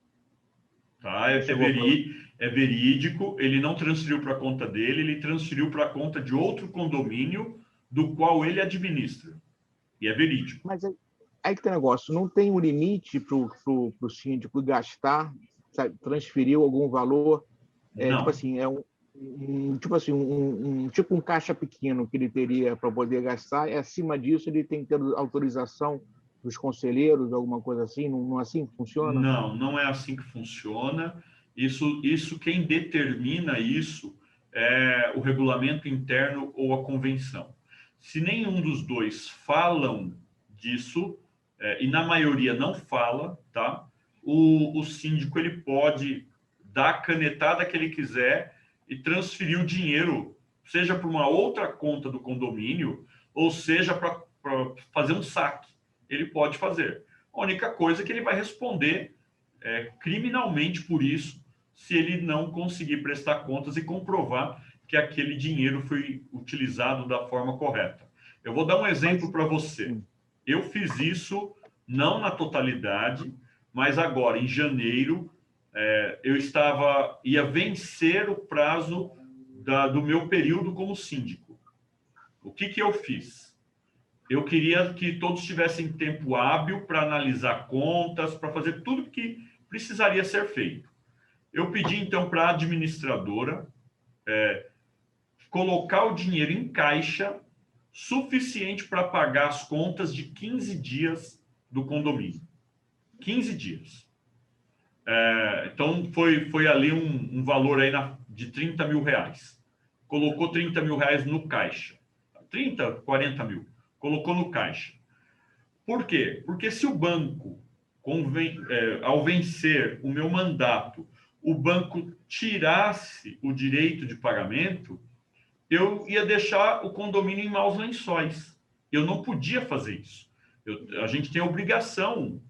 Tá, é verídico, ele não transferiu para a conta dele, ele transferiu para a conta de outro condomínio do qual ele administra. E é verídico. Mas aí que tem negócio, não tem um limite para o síndico gastar, sabe, transferiu algum valor, Não. tipo assim, tipo um caixa pequeno que ele teria para poder gastar, e acima disso ele tem que ter autorização dos conselheiros, alguma coisa assim, não é assim que funciona? Não, não é assim que funciona. Isso quem determina isso é o regulamento interno ou a convenção. Se nenhum dos dois falam disso, e na maioria não fala, tá? O síndico ele pode dar a canetada que ele quiser e transferir o dinheiro, seja para uma outra conta do condomínio, ou seja para fazer um saque. Ele pode fazer. A única coisa é que ele vai responder criminalmente por isso, se ele não conseguir prestar contas e comprovar que aquele dinheiro foi utilizado da forma correta. Eu vou dar um exemplo para você. Eu fiz isso não na totalidade, mas agora, em janeiro, eu ia vencer o prazo do meu período como síndico. O que eu fiz? Eu queria que todos tivessem tempo hábil para analisar contas, para fazer tudo que precisaria ser feito. Eu pedi, então, para a administradora colocar o dinheiro em caixa suficiente para pagar as contas de 15 dias do condomínio. 15 dias. Então, foi ali um valor aí de 30 mil reais. Colocou 30 mil reais no caixa. 30, 40 mil. Colocou no caixa. Por quê? Porque se o banco, ao vencer o meu mandato, o banco tirasse o direito de pagamento, eu ia deixar o condomínio em maus lençóis. Eu não podia fazer isso. A gente tem obrigação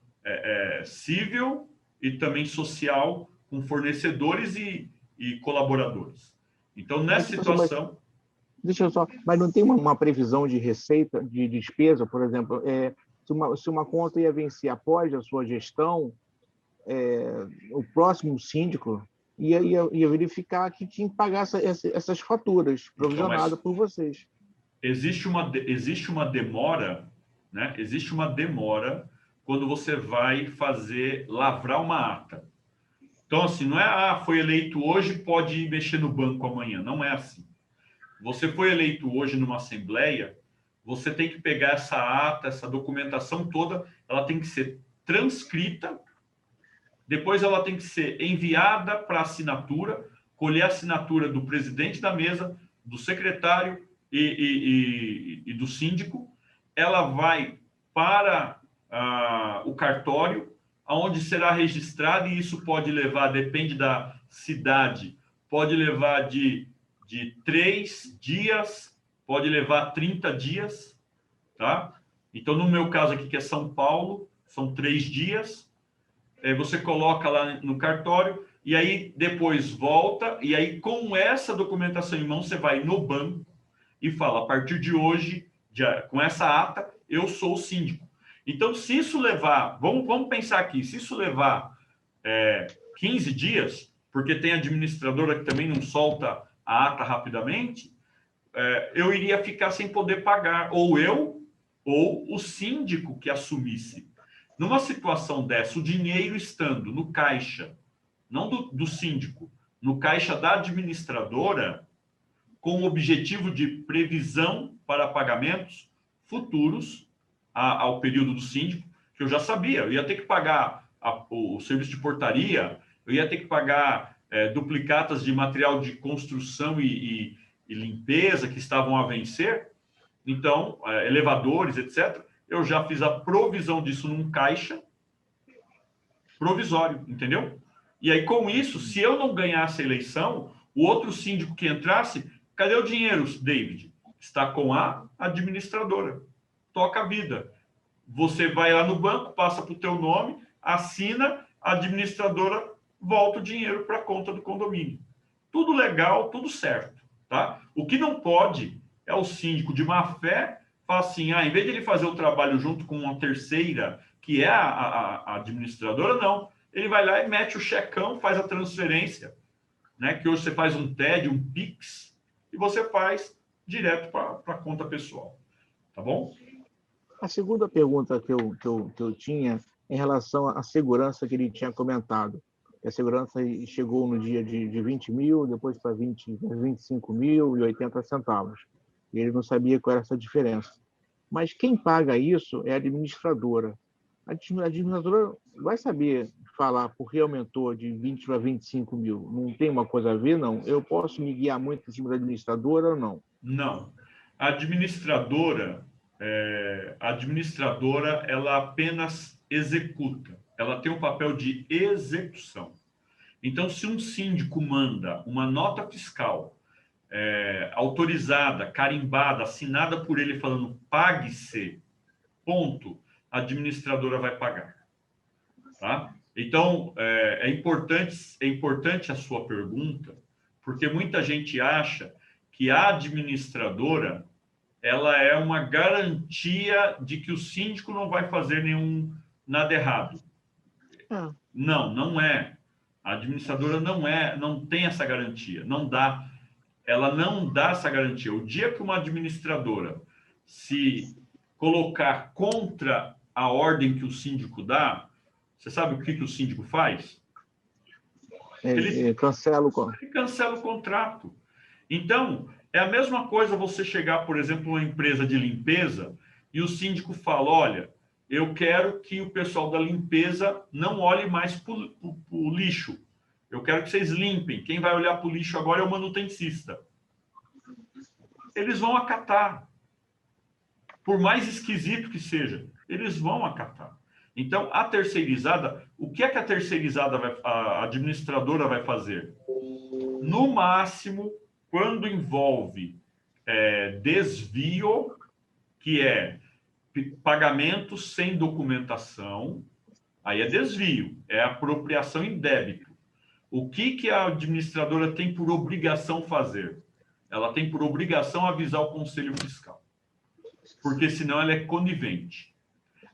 civil e também social com fornecedores e colaboradores. Então, nessa situação... Deixa eu só... Mas não tem uma previsão de receita, de despesa, por exemplo? Se uma conta ia vencer após a sua gestão, o próximo síndico ia verificar que tinha que pagar essas faturas provisionadas por vocês. Existe uma demora, né? Existe uma demora quando você vai lavrar uma ata. Então, assim, não é, foi eleito hoje, pode ir mexer no banco amanhã. Não é assim. Você foi eleito hoje numa assembleia, você tem que pegar essa ata, essa documentação toda, ela tem que ser transcrita, depois ela tem que ser enviada para assinatura, colher a assinatura do presidente da mesa, do secretário e do síndico. Ela vai para o cartório, onde será registrada, e isso pode levar, depende da cidade, pode levar de 3 dias, pode levar 30 dias, tá? Então, no meu caso aqui, que é São Paulo, são 3 dias. Você coloca lá no cartório, e aí depois volta, e aí com essa documentação em mão, você vai no banco e fala, a partir de hoje, com essa ata, eu sou o síndico. Então, se isso levar, vamos pensar aqui, se isso levar 15 dias, porque tem administradora que também não solta a ata rapidamente, eu iria ficar sem poder pagar, ou eu, ou o síndico que assumisse. Numa situação dessa, o dinheiro estando no caixa, não do síndico, no caixa da administradora, com o objetivo de previsão para pagamentos futuros ao período do síndico, que eu já sabia, eu ia ter que pagar o serviço de portaria, eu ia ter que pagar duplicatas de material de construção e limpeza que estavam a vencer, então, elevadores, etc. Eu já fiz a provisão disso num caixa provisório, entendeu? E aí, com isso, se eu não ganhasse a eleição, o outro síndico que entrasse, cadê o dinheiro, David? Está com a administradora. Toca a vida. Você vai lá no banco, passa para o teu nome, assina, a administradora volta o dinheiro para a conta do condomínio. Tudo legal, tudo certo, tá? O que não pode é o síndico de má fé falar assim, em vez de ele fazer o trabalho junto com uma terceira, que é a administradora, não. Ele vai lá e mete o checão, faz a transferência, né? Que hoje você faz um TED, um PIX, e você faz direto para a conta pessoal. Tá bom? A segunda pergunta que eu tinha em relação à segurança que ele tinha comentado. A segurança chegou no dia de 20 mil, depois para 25 mil e 80 centavos. E ele não sabia qual era essa diferença. Mas quem paga isso é a administradora. A administradora vai saber falar por que aumentou de 20 para 25 mil. Não tem uma coisa a ver, não? Eu posso me guiar muito em cima da administradora ou não? Não. A administradora, ela apenas executa. Ela tem um papel de execução. Então, se um síndico manda uma nota fiscal autorizada, carimbada, assinada por ele falando pague-se, ponto, a administradora vai pagar. Tá? Então, é importante a sua pergunta, porque muita gente acha que a administradora ela é uma garantia de que o síndico não vai fazer nada errado. Não, não é. A administradora não tem essa garantia, não dá. Ela não dá essa garantia. O dia que uma administradora se colocar contra a ordem que o síndico dá, você sabe o que o síndico faz? Ele cancela o contrato. Então, é a mesma coisa você chegar, por exemplo, uma empresa de limpeza e o síndico fala, olha, eu quero que o pessoal da limpeza não olhe mais para o lixo. Eu quero que vocês limpem. Quem vai olhar para o lixo agora é o manutencista. Eles vão acatar. Por mais esquisito que seja, eles vão acatar. Então, a terceirizada, o que é que a terceirizada, a administradora vai fazer? No máximo, quando envolve desvio, que é pagamento sem documentação, aí é desvio, é apropriação em débito. O que a administradora tem por obrigação fazer? Ela tem por obrigação avisar o Conselho Fiscal, porque senão ela é conivente.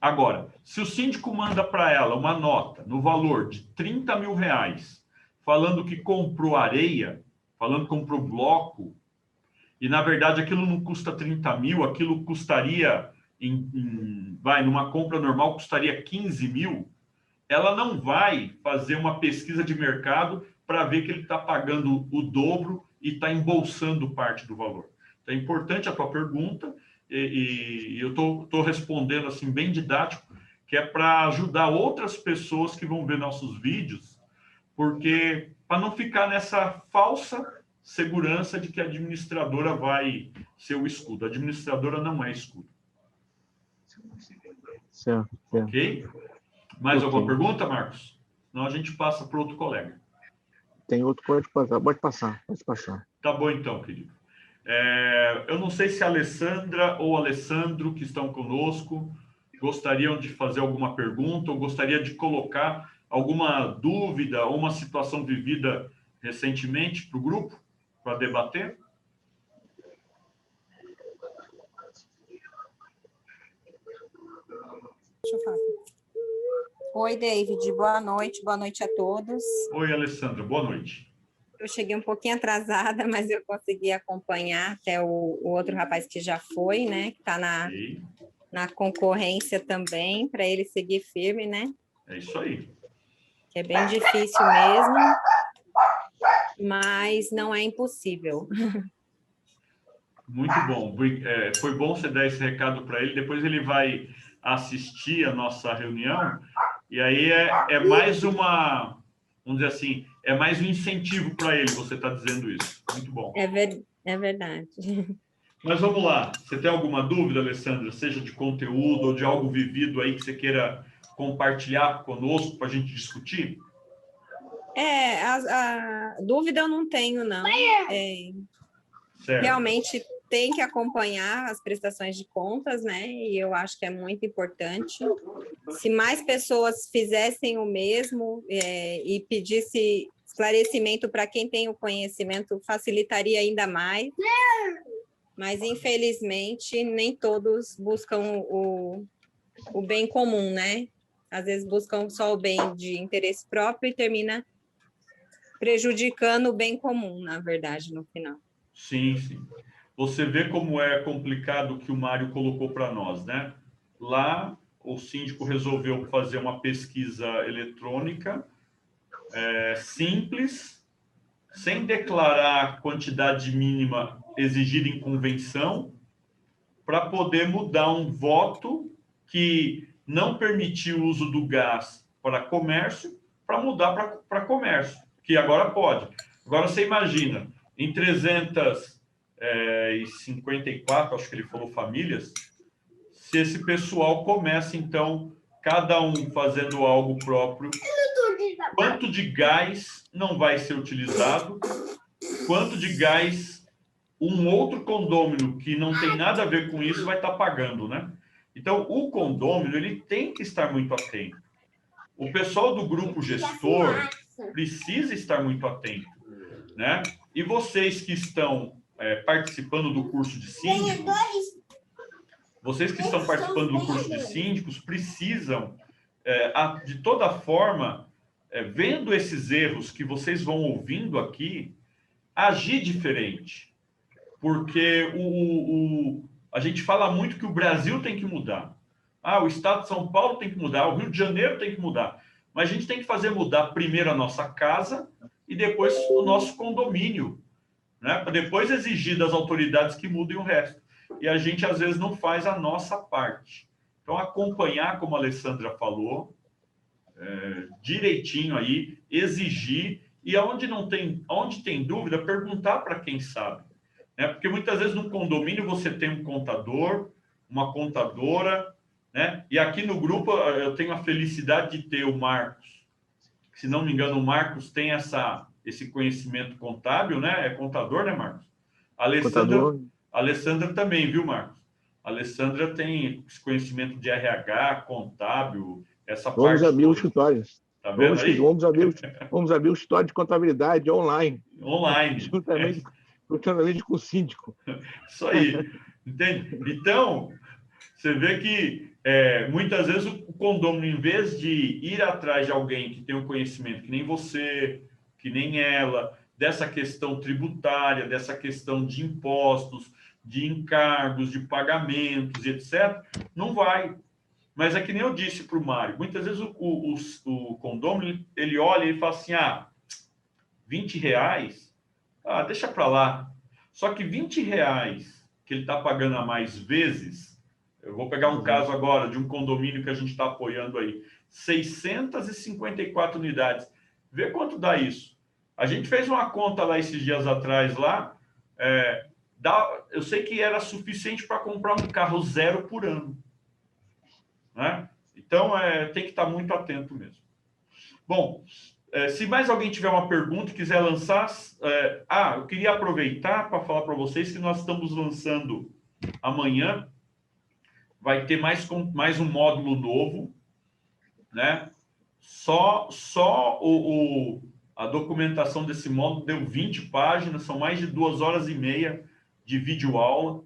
Agora, se o síndico manda para ela uma nota no valor de 30 mil reais, falando que comprou areia, falando que comprou bloco, e na verdade aquilo não custa 30 mil, aquilo custaria, numa compra normal, custaria 15 mil, ela não vai fazer uma pesquisa de mercado para ver que ele está pagando o dobro e está embolsando parte do valor. Então, é importante a tua pergunta, e eu estou respondendo assim bem didático, que é para ajudar outras pessoas que vão ver nossos vídeos, porque para não ficar nessa falsa segurança de que a administradora vai ser o escudo. A administradora não é escudo. Certo. Ok? Mais alguma pergunta, Marcos? Senão a gente passa para outro colega. Tem outro, pode passar. Tá bom então, querido. Eu não sei se a Alessandra ou Alessandro, que estão conosco, gostariam de fazer alguma pergunta ou gostaria de colocar alguma dúvida ou uma situação vivida recentemente para o grupo, para debater. Deixa eu falar. Oi, David, boa noite a todos. Oi, Alessandra, boa noite. Eu cheguei um pouquinho atrasada, mas eu consegui acompanhar até o outro rapaz que já foi, né? Que está na concorrência também, para ele seguir firme, né? É isso aí. Que é bem difícil mesmo, mas não é impossível. Muito bom. Foi bom você dar esse recado para ele. Depois ele vai assistir a nossa reunião. E aí é mais uma, vamos dizer assim, é mais um incentivo para ele, você está dizendo isso. Muito bom. É verdade. Mas vamos lá. Você tem alguma dúvida, Alessandra? Seja de conteúdo ou de algo vivido aí que você queira compartilhar conosco para a gente discutir? A dúvida eu não tenho, não. Realmente tem que acompanhar as prestações de contas, né? E eu acho que é muito importante. Se mais pessoas fizessem o mesmo e pedisse esclarecimento para quem tem o conhecimento, facilitaria ainda mais. Mas, infelizmente, nem todos buscam o bem comum, né? Às vezes buscam só o bem de interesse próprio e termina prejudicando o bem comum, na verdade, no final. Sim, sim. Você vê como é complicado o que o Mário colocou para nós, né? Lá, o síndico resolveu fazer uma pesquisa eletrônica simples, sem declarar a quantidade mínima exigida em convenção, para poder mudar um voto que não permitia o uso do gás para comércio, para mudar para comércio, que agora pode. Agora você imagina, em 354, acho que ele falou, famílias, se esse pessoal começa, então, cada um fazendo algo próprio, quanto de gás não vai ser utilizado, quanto de gás um outro condômino que não tem nada a ver com isso vai estar pagando, né? Então, o condômino, ele tem que estar muito atento. O pessoal do grupo gestor precisa estar muito atento, né? E vocês que estão participando do curso de síndicos, precisam, de toda forma, vendo esses erros que vocês vão ouvindo aqui, agir diferente. Porque a gente fala muito que o Brasil tem que mudar. O estado de São Paulo tem que mudar, o Rio de Janeiro tem que mudar. Mas a gente tem que fazer mudar primeiro a nossa casa e depois o nosso condomínio, né? Para depois exigir das autoridades que mudem o resto. E a gente, às vezes, não faz a nossa parte. Então, acompanhar, como a Alessandra falou, direitinho aí, exigir, e onde tem dúvida, perguntar para quem sabe. Né? Porque muitas vezes no condomínio você tem um contador, uma contadora, né? E aqui no grupo eu tenho a felicidade de ter o Marcos. Se não me engano, o Marcos tem esse conhecimento contábil, né? É contador, né, Marcos? A Alessandra também, viu, Marcos? A Alessandra tem esse conhecimento de RH, contábil, essa parte. Vamos abrir o escritório. Tá vendo aí? Vamos abrir o escritório de contabilidade online. Online. Juntamente com o síndico. Isso aí. Entende? Então, você vê que muitas vezes o condômino, em vez de ir atrás de alguém que tem um conhecimento, que nem você, que nem ela, dessa questão tributária, dessa questão de impostos, de encargos, de pagamentos, etc., não vai. Mas é que nem eu disse para o Mário, muitas vezes o condômino, ele olha e fala assim, R$20, deixa para lá. Só que R$20 que ele está pagando a mais vezes, eu vou pegar um caso agora de um condomínio que a gente está apoiando aí, 654 unidades. Vê quanto dá isso. A gente fez uma conta lá esses dias atrás, eu sei que era suficiente para comprar um carro zero por ano. Né? Então, tem que estar muito atento mesmo. Bom, se mais alguém tiver uma pergunta e quiser lançar... eu queria aproveitar para falar para vocês que nós estamos lançando amanhã, vai ter mais um módulo novo, né? Só a documentação desse módulo deu 20 páginas, são mais de 2h30 de videoaula.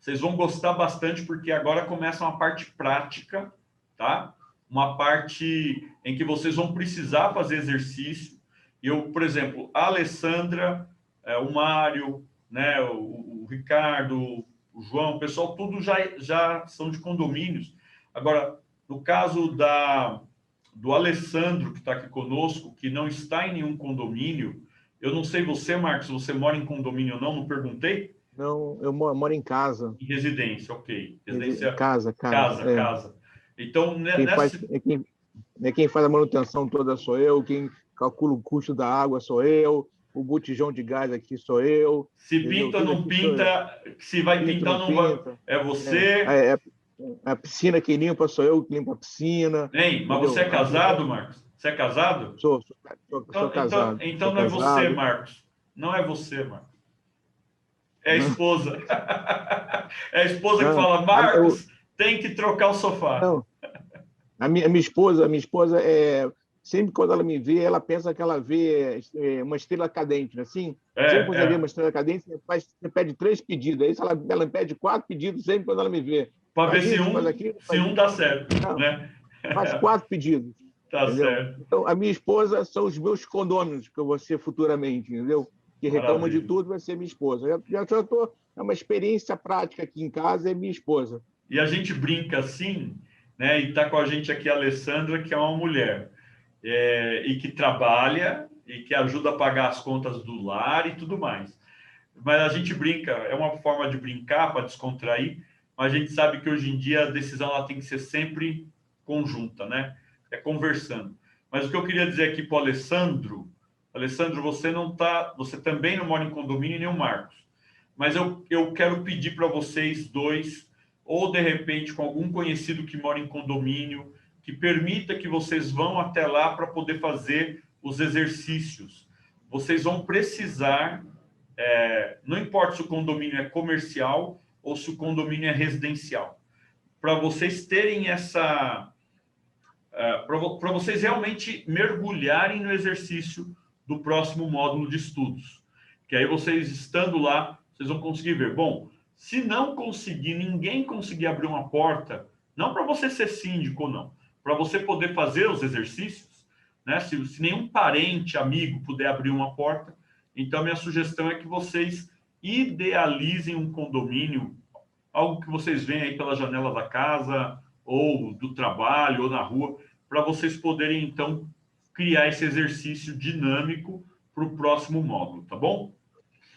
Vocês vão gostar bastante, porque agora começa uma parte prática, tá? Uma parte em que vocês vão precisar fazer exercício. Por exemplo, a Alessandra, o Mário, né, o Ricardo, o João, o pessoal, tudo já são de condomínios. Agora, no caso do Alessandro, que está aqui conosco, que não está em nenhum condomínio, eu não sei você, Marcos, se você mora em condomínio ou não perguntei? Não, eu moro em casa. Em residência, ok. Residência, Casa. casa. Então, Quem faz a manutenção toda sou eu, quem calcula o custo da água sou eu, o botijão de gás aqui sou eu. Se entendeu? pinta ou Tudo não aqui sou eu. pinta, se vai pintar ou não vai. Pinta. É você. A piscina que limpa sou eu que limpa a piscina. Hein, mas entendeu? você é casado, Marcos? Você é casado? Sou casado. Então sou não é casado. você, Marcos. Não é você, Marcos. É a esposa. É a esposa que fala, Marcos, tem que trocar o sofá. Não. A minha esposa sempre quando ela me vê, ela pensa que ela vê uma estrela cadente, assim. Sempre quando você vê uma estrela cadente, você pede 3 pedidos. Aí ela pede 4 pedidos sempre quando ela me vê. Para ver se um dá certo, não, né? Faz 4 pedidos. Tá entendeu? Certo. Então, a minha esposa são os meus condôminos, que eu vou ser futuramente, entendeu? Que reclama de tudo, vai ser minha esposa. É uma experiência prática aqui em casa, é minha esposa. E a gente brinca assim, né? E está com a gente aqui a Alessandra, que é uma mulher, e que trabalha e que ajuda a pagar as contas do lar e tudo mais. Mas a gente brinca, é uma forma de brincar para descontrair, mas a gente sabe que hoje em dia a decisão ela tem que ser sempre conjunta, né? É conversando. Mas o que eu queria dizer aqui para o Alessandro, você também não mora em condomínio, nem o Marcos. Mas eu quero pedir para vocês dois, ou de repente com algum conhecido que mora em condomínio, que permita que vocês vão até lá para poder fazer os exercícios. Vocês vão precisar, não importa se o condomínio é comercial ou se o condomínio é residencial, para vocês terem para vocês realmente mergulharem no exercício do próximo módulo de estudos. Que aí vocês estando lá, vocês vão conseguir ver. Bom, se não conseguir, ninguém conseguir abrir uma porta, não para você ser síndico ou não, para você poder fazer os exercícios, né? Se nenhum parente, amigo puder abrir uma porta, então minha sugestão é que vocês idealizem um condomínio, algo que vocês veem aí pela janela da casa, ou do trabalho, ou na rua, para vocês poderem, então, criar esse exercício dinâmico para o próximo módulo, tá bom?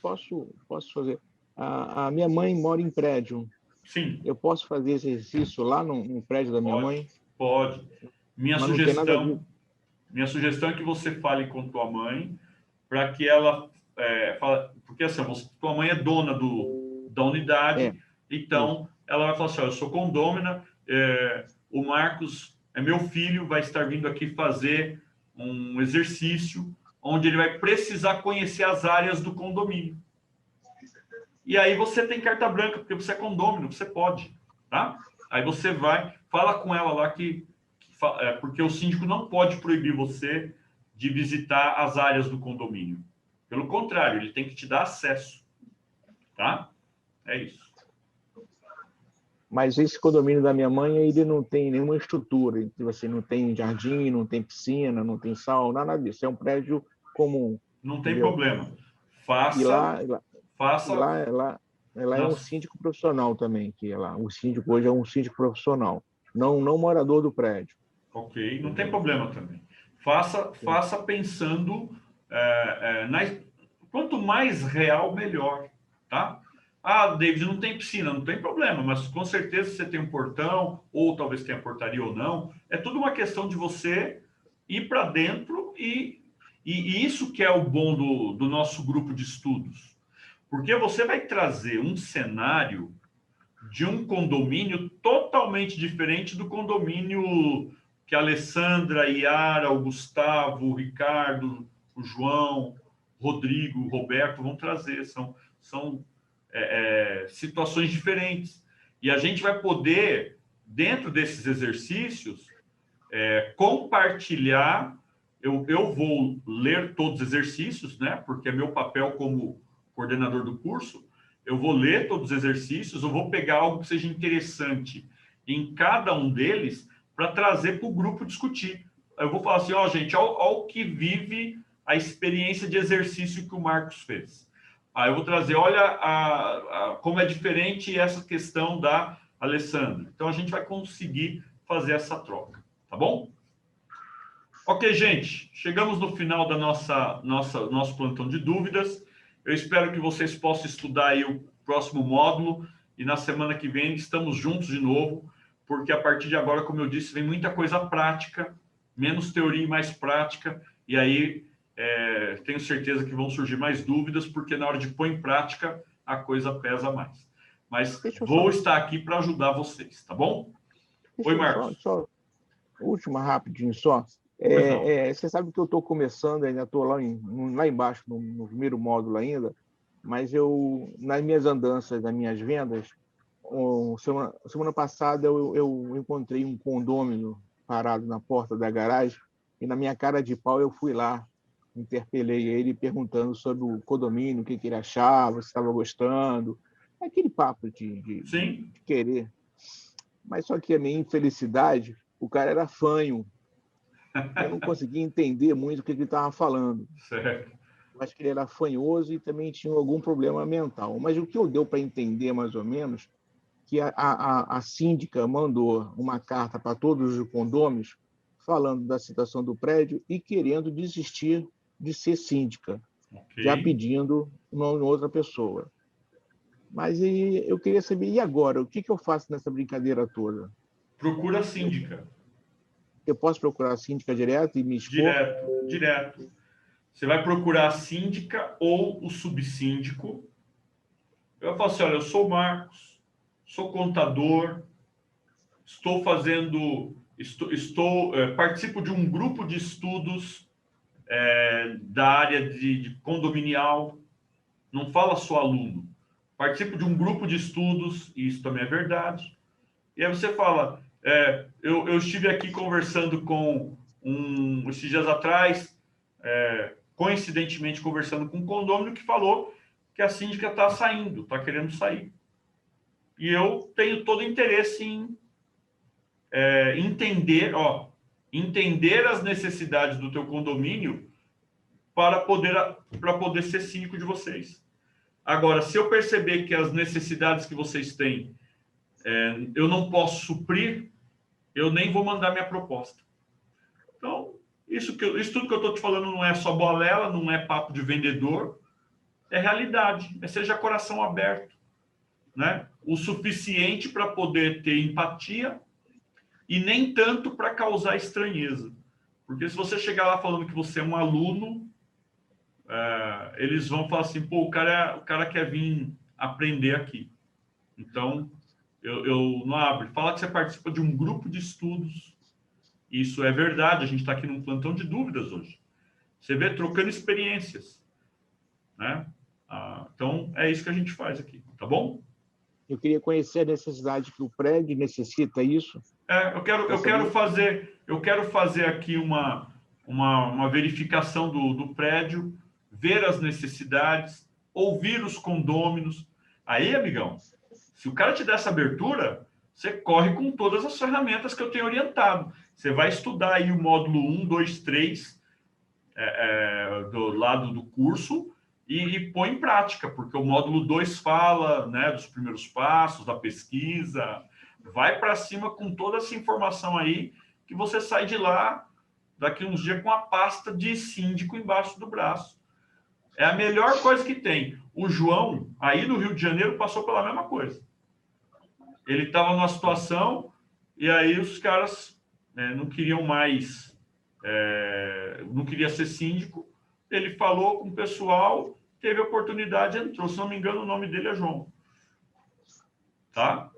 Posso fazer. A minha mãe mora em prédio. Sim. Eu posso fazer esse exercício lá no prédio da minha mãe? Pode. Minha sugestão é que você fale com tua mãe para que ela fale, porque assim, tua mãe é dona da unidade, então ela vai falar assim, eu sou condômina, o Marcos é meu filho, vai estar vindo aqui fazer um exercício onde ele vai precisar conhecer as áreas do condomínio. E aí você tem carta branca, porque você é condômino, você pode, tá? Aí você vai, fala com ela lá porque o síndico não pode proibir você de visitar as áreas do condomínio. Pelo contrário, ele tem que te dar acesso, tá? É isso. Mas esse condomínio da minha mãe, ele não tem nenhuma estrutura. Assim, não tem jardim, não tem piscina, não tem sauna, nada disso. É um prédio comum. Não tem problema. Faça. E lá é um síndico profissional também, o síndico hoje é um síndico profissional, não morador do prédio. Ok, não tem problema também. Faça pensando quanto mais real, melhor, tá? Ah, David, não tem piscina, não tem problema, mas com certeza você tem um portão, ou talvez tenha portaria ou não. É tudo uma questão de você ir para dentro e isso que é o bom do nosso grupo de estudos. Porque você vai trazer um cenário de um condomínio totalmente diferente do condomínio que a Alessandra, a Yara, o Gustavo, o Ricardo, o João, o Rodrigo, o Roberto vão trazer. São situações diferentes. E a gente vai poder, dentro desses exercícios, compartilhar. Eu vou ler todos os exercícios, né? Porque é meu papel como coordenador do curso. Eu vou ler todos os exercícios, eu vou pegar algo que seja interessante em cada um deles para trazer para o grupo discutir. Eu vou falar assim, gente, olha o que vive a experiência de exercício que o Marcos fez. Aí eu vou trazer, olha como é diferente essa questão da Alessandra. Então, a gente vai conseguir fazer essa troca, tá bom? Ok, gente, chegamos no final da nosso plantão de dúvidas. Eu espero que vocês possam estudar aí o próximo módulo e na semana que vem estamos juntos de novo, porque a partir de agora, como eu disse, vem muita coisa prática, menos teoria e mais prática, e aí tenho certeza que vão surgir mais dúvidas, porque na hora de pôr em prática, a coisa pesa mais. Mas vou estar aqui para ajudar vocês, tá bom? Oi, Marcos. Só última, rapidinho só. Você sabe que eu estou começando, ainda estou lá embaixo, no primeiro módulo ainda, mas nas minhas andanças, nas minhas vendas, semana passada eu encontrei um condômino parado na porta da garagem e na minha cara de pau eu fui lá, interpelei ele perguntando sobre o condomínio, o que ele achava, se estava gostando, aquele papo de querer. Mas só que a minha infelicidade, o cara era fanho. Eu não conseguia entender muito o que ele estava falando. Certo. Eu acho que ele era fanhoso e também tinha algum problema mental. Mas o que eu deu para entender, mais ou menos, que a síndica mandou uma carta para todos os condôminos falando da situação do prédio e querendo desistir de ser síndica, já pedindo uma outra pessoa. Mas eu queria saber, e agora? O que eu faço nessa brincadeira toda? Procura a síndica. Eu posso procurar a síndica direto e me expor? Direto. Você vai procurar a síndica ou o subsíndico. Eu falo assim, olha, eu sou o Marcos, sou contador, participo de um grupo de estudos da área de condominial. Não fala só aluno. Participo de um grupo de estudos, e isso também é verdade. E aí você fala, eu estive aqui conversando com esses dias atrás, coincidentemente conversando com um condômino que falou que a síndica está saindo, está querendo sair. E eu tenho todo interesse em entender as necessidades do teu condomínio para poder ser síndico de vocês. Agora, se eu perceber que as necessidades que vocês têm eu não posso suprir, eu nem vou mandar minha proposta. Então, isso tudo que eu estou te falando não é só balela, não é papo de vendedor, é realidade, seja coração aberto, né? O suficiente para poder ter empatia e nem tanto para causar estranheza. Porque se você chegar lá falando que você é um aluno, eles vão falar assim, pô, o cara quer vir aprender aqui. Então, eu não abro. Fala que você participa de um grupo de estudos. Isso é verdade. A gente está aqui num plantão de dúvidas hoje. Você vê trocando experiências, né? Então, é isso que a gente faz aqui, tá bom? Eu queria conhecer a necessidade que o prédio necessita isso. Eu quero fazer aqui uma verificação do prédio, ver as necessidades, ouvir os condôminos. Aí, amigão, se o cara te der essa abertura, você corre com todas as ferramentas que eu tenho orientado. Você vai estudar aí o módulo 1, 2, 3 do lado do curso e põe em prática, porque o módulo 2 fala, né, dos primeiros passos, da pesquisa. Vai para cima com toda essa informação aí, que você sai de lá daqui uns dias com a pasta de síndico embaixo do braço. É a melhor coisa que tem. O João, aí no Rio de Janeiro, passou pela mesma coisa. Ele estava numa situação e aí os caras não queriam mais, não queria ser síndico. Ele falou com o pessoal, teve a oportunidade, entrou. Se não me engano, o nome dele é João. Tá?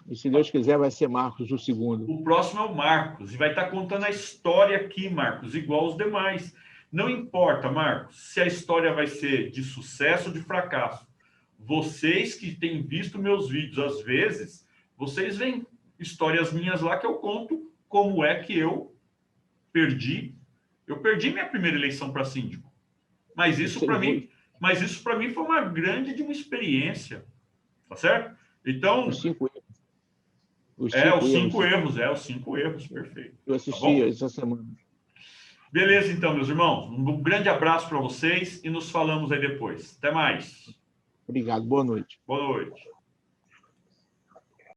E se Deus quiser, vai ser Marcos o segundo. O próximo é o Marcos. E vai estar contando a história aqui, Marcos, igual os demais. Não importa, Marcos, se a história vai ser de sucesso ou de fracasso. Vocês que têm visto meus vídeos, às vezes, vocês veem histórias minhas lá que eu conto como é que eu perdi. Eu perdi minha primeira eleição para síndico. Mas isso para mim foi uma grande de uma experiência. Tá certo? Então, os 5 erros. Os cinco erros, perfeito. Eu assisti essa semana. Beleza, então, meus irmãos. Um grande abraço para vocês e nos falamos aí depois. Até mais. Obrigado, boa noite. Boa noite.